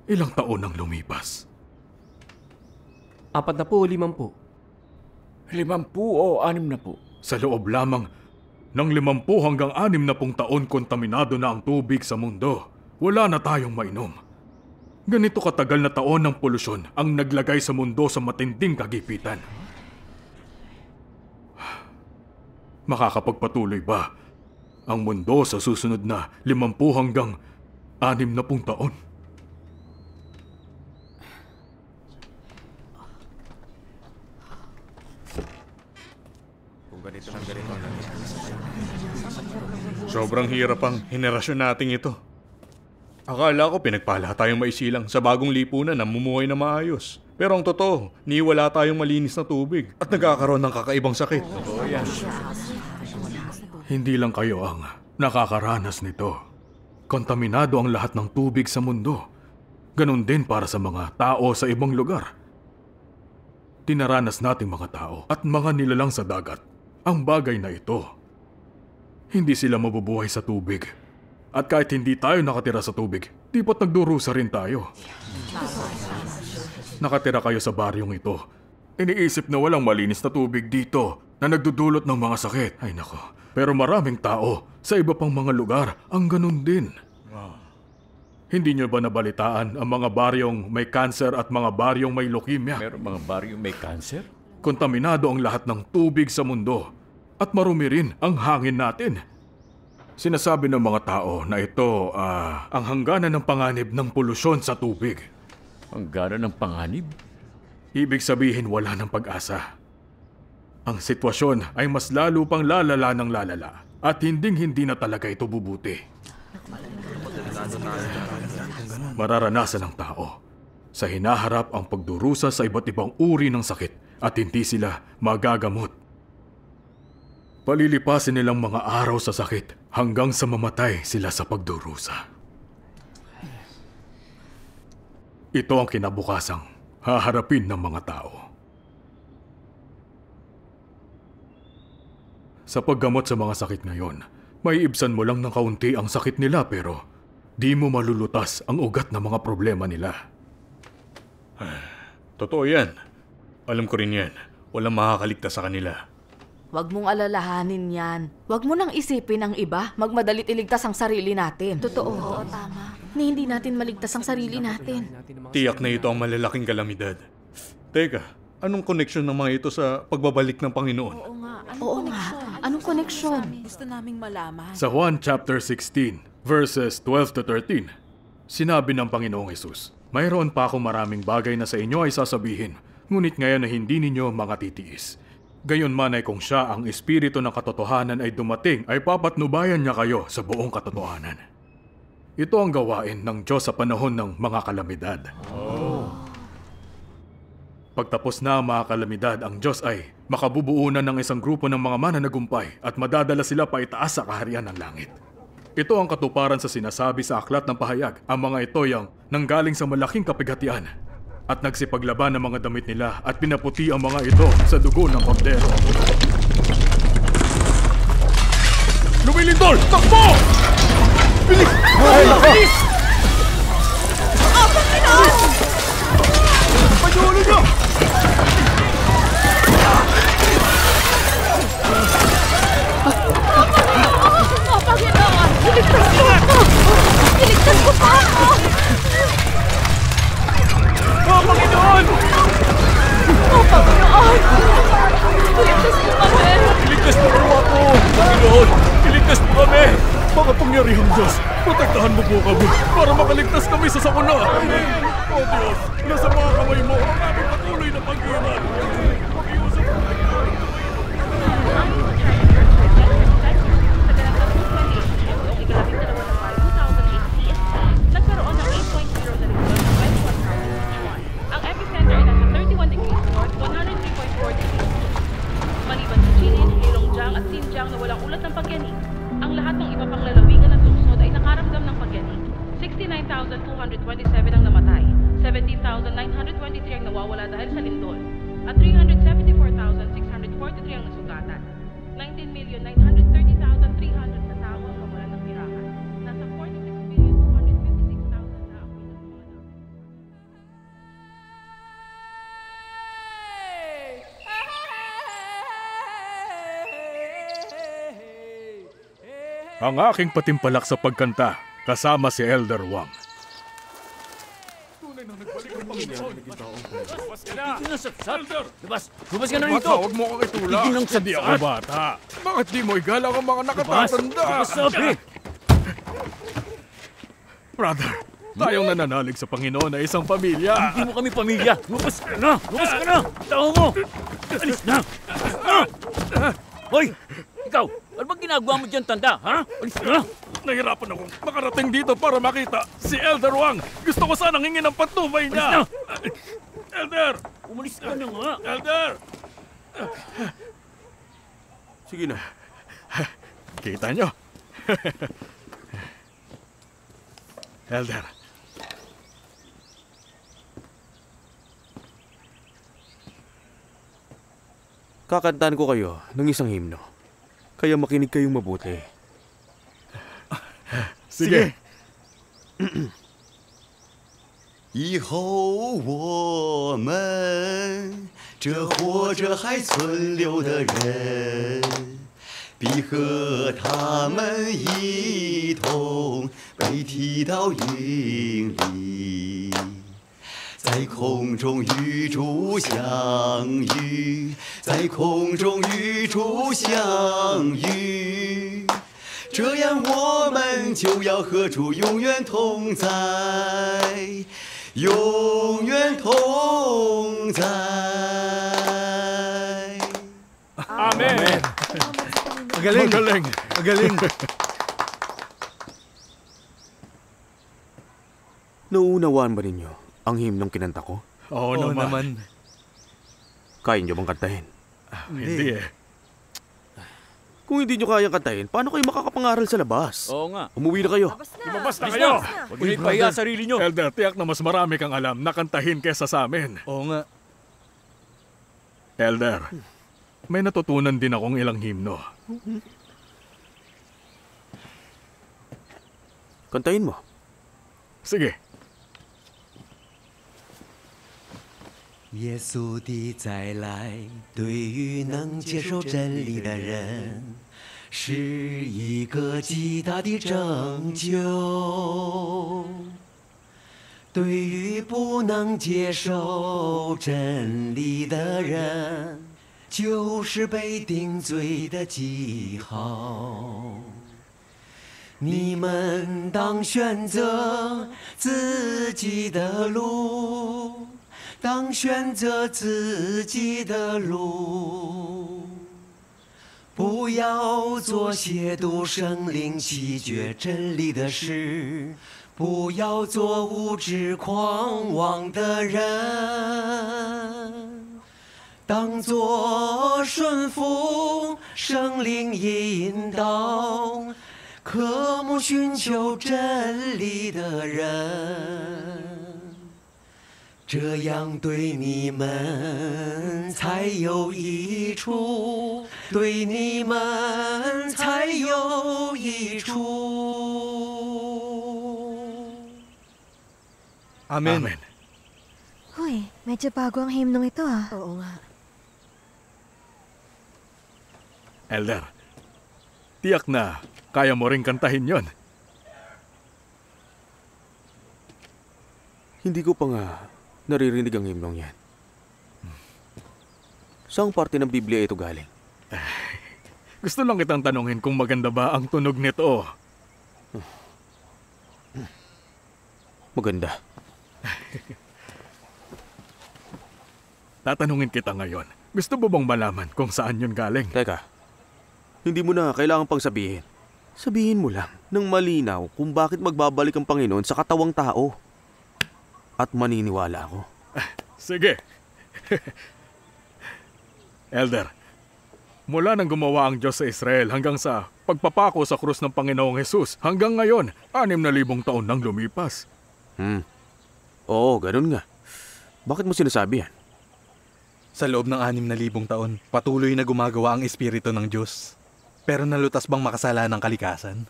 ilang taon nang lumipas. 40 o 50? 50 o 60? Sa loob lamang ng 50 hanggang 60 taon kontaminado na ang tubig sa mundo. Wala na tayong mainom. Ganito katagal na taon ng polusyon ang naglagay sa mundo sa matinding kagipitan. Makakapagpatuloy ba ang mundo sa susunod na 50 hanggang 60 taon? Sobrang hirap ang henerasyon nating ito. Akala ko pinagpala tayong maisilang sa bagong lipunan na mumuhay na maayos. Pero ang totoo, niwala tayong malinis na tubig at nagkakaroon ng kakaibang sakit. Totoo yan. Hindi lang kayo ang nakakaranas nito. Kontaminado ang lahat ng tubig sa mundo. Ganon din para sa mga tao sa ibang lugar. Tinaranas nating mga tao at mga nilalang sa dagat ang bagay na ito. Hindi sila mabubuhay sa tubig. At kahit hindi tayo nakatira sa tubig, di ba't nagdurusa rin tayo? Nakatira kayo sa baryong ito. Iniisip na walang malinis na tubig dito na nagdudulot ng mga sakit. Ay nako, pero maraming tao sa iba pang mga lugar ang ganun din. Hindi nyo ba nabalitaan ang mga baryong may kanser at mga baryong may leukemia? Meron mga baryong may kanser? Kontaminado ang lahat ng tubig sa mundo at marumi rin ang hangin natin. Sinasabi ng mga tao na ito ang hangganan ng panganib ng polusyon sa tubig. Hangganan ng panganib? Ibig sabihin wala ng pag-asa. Ang sitwasyon ay mas lalo pang lalala ng lalala at hinding-hindi na talaga ito bubuti. Mararanasan ng tao sa hinaharap ang pagdurusa sa iba't ibang uri ng sakit at hindi sila magagamot. Palilipasin nilang mga araw sa sakit hanggang sa mamatay sila sa pagdurusa. Ito ang kinabukasang haharapin ng mga tao. Sa paggamot sa mga sakit ngayon, may ibsan mo lang ng kaunti ang sakit nila pero di mo malulutas ang ugat ng mga problema nila. Totoo yan. Alam ko rin yan. Walang makakaligtas sa kanila. Huwag mong alalahanin yan. Huwag mo nang isipin ang iba. Magmadalit iligtas ang sarili natin. Totoo. Oo, tama. Ni hindi natin maligtas ang sarili natin. Tiyak na ito ang malalaking kalamidad. Teka, anong koneksyon ng mga ito sa pagbabalik ng Panginoon? Oo nga. Anong koneksyon? Gusto naming malaman. Sa Juan chapter 16, verses 12 to 13, sinabi ng Panginoong Hesus, "Mayroon pa akong maraming bagay na sa inyo ay sasabihin, ngunit ngayon na hindi ninyo makatitiis. Gayon man ay kung siya ang espiritu ng katotohanan ay dumating, ay papatnubayan niya kayo sa buong katotohanan." Ito ang gawain ng Diyos sa panahon ng mga kalamidad. Pagtapos na ang mga kalamidad, ang Diyos ay makabubuunan ng isang grupo ng mga mananagumpay at madadala sila pa itaas sa kaharian ng langit. Ito ang katuparan sa sinasabi sa Aklat ng Pahayag. Ang mga ito yung nanggaling sa malaking kapighatian at nagsipaglaban ng mga damit nila at pinaputi ang mga ito sa dugo ng kordero. Lumilindol! Takbo! Bilis! Bilis! Oh, Panginoon! Panyulo niyo! Oh, Panginoon! Iligtas mo ako! Iligtas mo pa ako! Oh, Panginoon! Oh, Panginoon! Iligtas mo kami! Iligtas mo po ako! Panginoon! Iligtas mo kami! Makapangyarihang Diyos, protektahan mo po kami para makaligtas kami sa sakuna! O Diyos, nasa mga kamay mo ang aming patuloy na pag-iwan! Mag-iusap mo nagkaroon ng 8.0 na register sa West 1,061. Ang epicenter ay nasa 31 degrees north, 103.4 degrees east. Maliban sa Jilin, Heilongjiang at Xinjiang na walang ulat ng pagyanig, ang lahat ng iba pang lalawigan at lungsod ay nakaramdam ng pagyanig. 69,227 ang namatay, 17,923 ang nawawala dahil sa lindol, at 374,643 ang nasugatan. 19,930,300 na tao ang nawalan ng tirahan. Nasa 46,256,000 na ang ang aking patimpalak sa pagkanta, kasama si Elder Wang. Lumabas ka na rito! Huwag mo kang itula. Hindi ako bata. Bakit di mo igalang ang mga nakatatanda? Sabi! Brother, tayong nananalig sa Panginoon na isang pamilya. Hindi mo kami pamilya! Lumabas ka na! Lumabas ka na! Tao mo! Alis na! Hoy! Ikaw! Ano bang ginagawa mo dyan, tanda? Ha? Alis na! Nahirapan akong makarating dito para makita si Elder Wang. Gusto ko sanang hingin ang patnubay niya. Elder! Umalis ka na nga! Elder! Sige na. Kita nyo? Elder. Kakantahan ko kayo ng isang himno. Kaya makinig kayong mabuti. Sige. 以后我们这活着还存留的人，必和他们一同被提到云里，在空中与主相遇，在空中与主相遇。 这样我们就要和主永远同在，永远同在。 Amen! Magaling! Magaling! Magaling! Nauunawaan ba ninyo ang himnong kinanta ko? Oo naman. Kaya niyo bang kantahin? Hindi eh. Kung hindi nyo kayang kantahin, paano kayo makakapangaral sa labas? Oo nga. Umuwi na kayo. Lumabas na kayo! Huwag nyo ipahiya sarili nyo. Elder, tiyak na mas marami kang alam na kantahin kesa sa amin. Oo nga. Elder, may natutunan din akong ilang himno. Kantahin mo. Sige. 耶稣的再来，对于能接受真理的人，是一个极大的拯救。对于不能接受真理的人，就是被定罪的记号。你们当选择自己的路。 当选择自己的路，不要做亵渎圣灵、弃绝真理的事，不要做无知狂妄的人，当作顺服圣灵引导，渴慕寻求真理的人，这样对你们才有益处，对你们才有益处。 Amen. Amen. Hoy, medyo bago ang himnong ito ah. Oo nga. Elder, tiyak na kaya mo ring kantahin yon. Hindi ko pa nga naririnig ang himnong yan. Saang parte ng Biblia ito galing? Gusto lang kitang tanungin kung maganda ba ang tunog nito. Maganda. Tatanungin kita ngayon. Gusto mo bang malaman kung saan yun galing? Teka, hindi mo na kailangan pang sabihin. Sabihin mo lang ng malinaw kung bakit magbabalik ang Panginoon sa katawang tao. At maniniwala ako. Sige. Elder, mula nang gumawa ang Diyos sa Israel hanggang sa pagpapako sa krus ng Panginoong Jesus, hanggang ngayon, 6,000 taon nang lumipas. Oo, ganun nga. Bakit mo sinasabi yan? Sa loob ng 6,000 taon, patuloy na gumagawa ang Espiritu ng Diyos. Pero nalutas bang makasala ng kalikasan?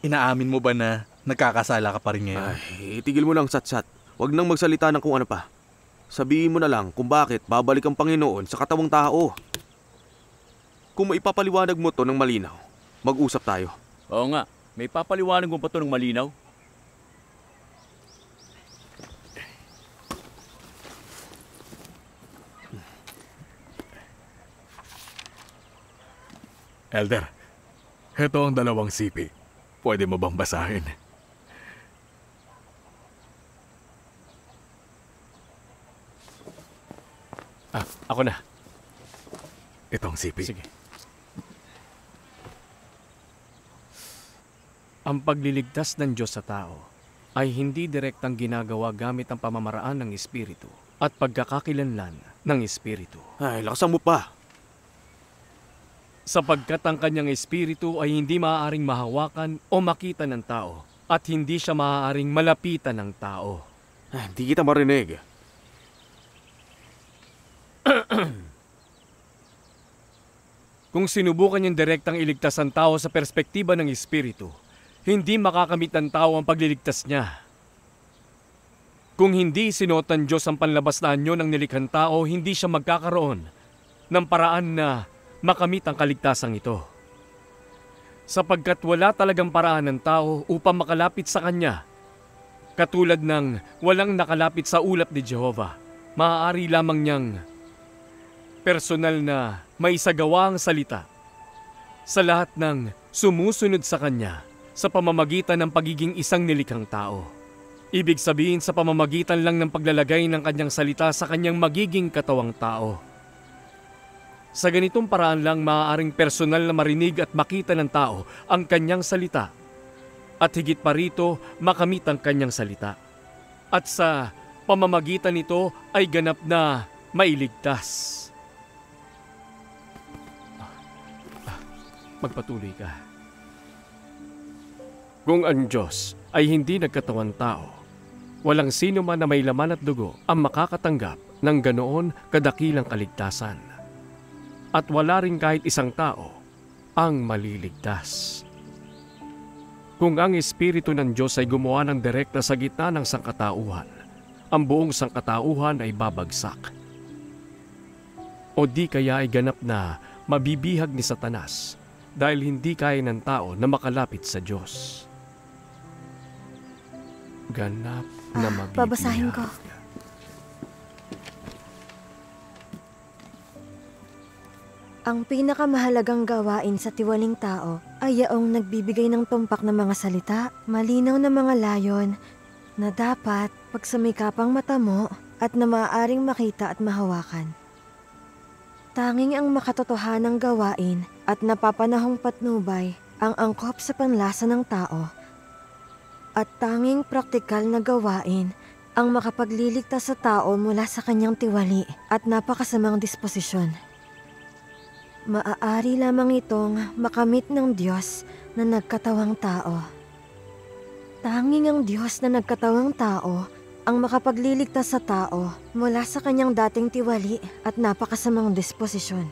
Inaamin mo ba na nagkakasala ka pa rin ngayon? Ay, itigil mo lang, Satsat. Huwag nang magsalita ng kung ano pa. Sabihin mo na lang kung bakit babalik ang Panginoon sa katawang tao. Kung maipapaliwanag mo to ng malinaw, mag-usap tayo. Oo nga, may papaliwanag mo pa to ng malinaw? Elder, heto ang 2 sipi. Pwede mo bang basahin? Ako na. Itong sipi. Sige. Ang pagliligtas ng Diyos sa tao ay hindi direktang ginagawa gamit ang pamamaraan ng Espiritu at pagkakakilanlan ng Espiritu. Ay, lakasan mo pa. Sapagkat ang kanyang espiritu ay hindi maaaring mahawakan o makita ng tao at hindi siya maaaring malapitan ng tao. Hindi kita marinig. Kung sinubukan niyang direktang iligtas ang tao sa perspektiba ng espiritu, hindi makakamit ng tao ang pagliligtas niya. Kung hindi sinuot ng Diyos ang panlabas na anyo ng nilikhang tao, hindi siya magkakaroon ng paraan na makamit ang kaligtasang ito. Sapagkat wala talagang paraan ng tao upang makalapit sa Kanya. Katulad ng walang nakalapit sa ulap ni Jehovah, maaari lamang niyang personal na maisagawa ang salita sa lahat ng sumusunod sa Kanya sa pamamagitan ng pagiging isang nilikhang tao. Ibig sabihin sa pamamagitan lang ng paglalagay ng Kanyang salita sa Kanyang magiging katawang tao. Sa ganitong paraan lang maaaring personal na marinig at makita ng tao ang kanyang salita. At higit pa rito, makamit ang kanyang salita. At sa pamamagitan nito ay ganap na mailigtas. Magpatuloy ka. Kung ang Diyos ay hindi nagkatawang tao, walang sino man na may laman at dugo ang makakatanggap ng ganoon kadakilang kaligtasan. At wala rin kahit isang tao ang maliligtas. Kung ang Espiritu ng Diyos ay gumawa ng direkta sa gitna ng sangkatauhan, ang buong sangkatauhan ay babagsak. O di kaya ay ganap na mabibihag ni Satanas dahil hindi kaya ng tao na makalapit sa Diyos. Ganap na mabibihag. Babasahin ko. Ang pinakamahalagang gawain sa tiwaling tao ay yaong nagbibigay ng tumpak na mga salita, malinaw na mga layon, na dapat pagsamikapang mata mo at na maaaring makita at mahawakan. Tanging ang makatotohanang gawain at napapanahong patnubay ang angkop sa panlasa ng tao. At tanging praktikal na gawain ang makapagliligtas sa tao mula sa kanyang tiwali at napakasamang disposisyon. Maaari lamang itong makamit ng Diyos na nagkatawang tao. Tanging ang Diyos na nagkatawang tao ang makapagliligtas sa tao mula sa kanyang dating tiwali at napakasamang disposisyon.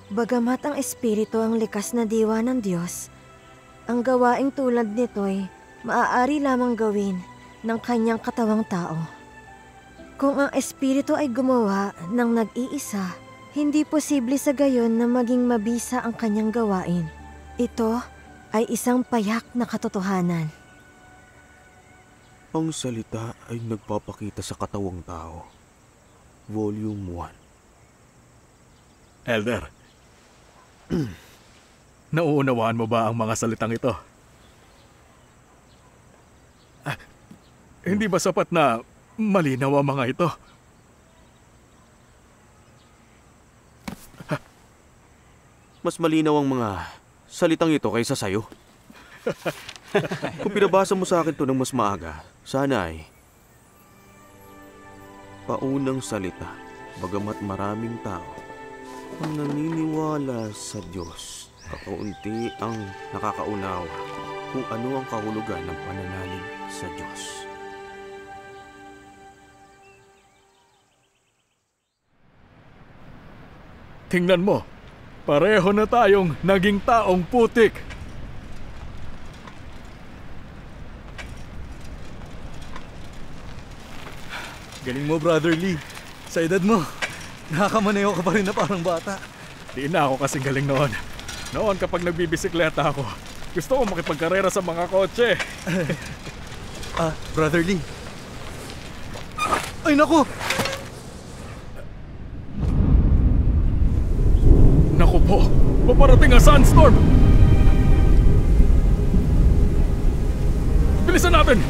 Bagamat ang Espiritu ang likas na diwa ng Diyos, ang gawaing tulad nito'y maaari lamang gawin ng kanyang katawang tao. Kung ang Espiritu ay gumawa ng nag-iisa, hindi posible sa gayon na maging mabisa ang kanyang gawain. Ito ay isang payak na katotohanan. Ang salita ay nagpapakita sa katawang tao. Volume 1. Elder, nauunawaan mo ba ang mga salitang ito? Hindi ba sapat na malinaw ang mga ito? Mas malinaw ang mga salitang ito kaysa sayo. Kung pinabasa mo sa akin to ng mas maaga, sana ay paunang salita, bagamat maraming tao ang naniniwala sa Diyos, kakaunti ang nakakaunawa kung ano ang kahulugan ng pananalig sa Diyos. Tingnan mo, pareho na tayong naging taong putik. Galing mo, Brother Lee. Sa edad mo, nakakamaneo ka pa rin na parang bata. Di na ako kasing galing noon. Noon kapag nagbibisikleta ako, gusto ko makipagkarera sa mga kotse. Brother Lee. Ay, naku! Naku po, paparating ang sandstorm! Bilisan natin!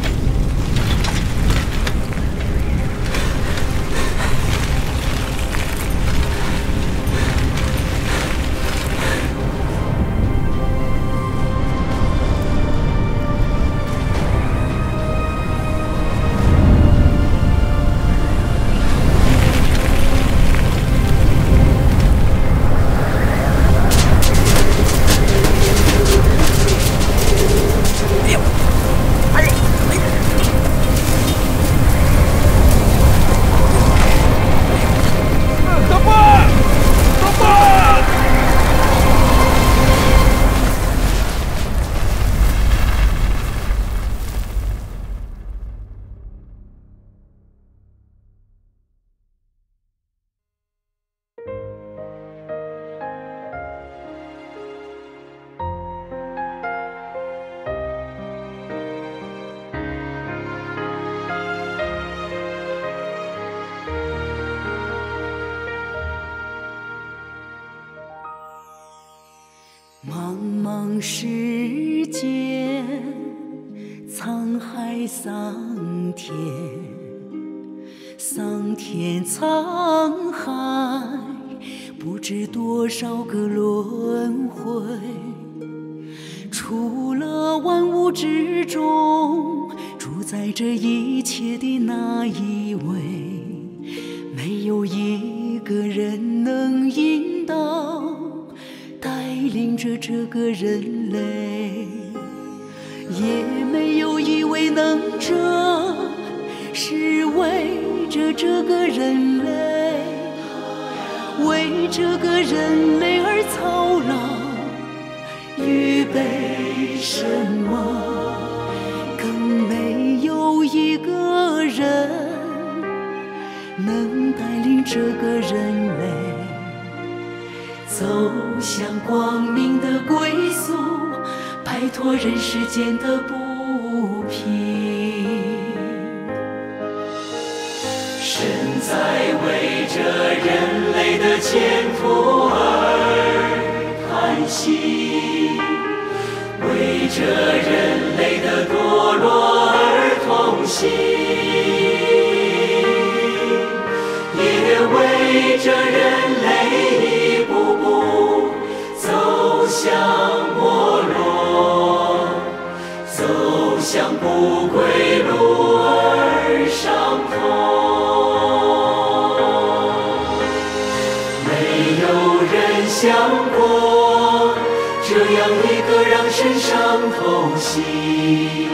样一个让神伤透心，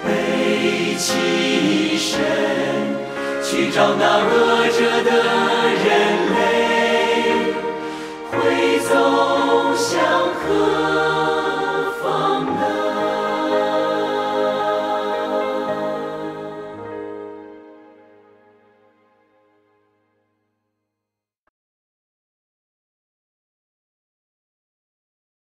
背起身去找那饿着的人类，会走向河。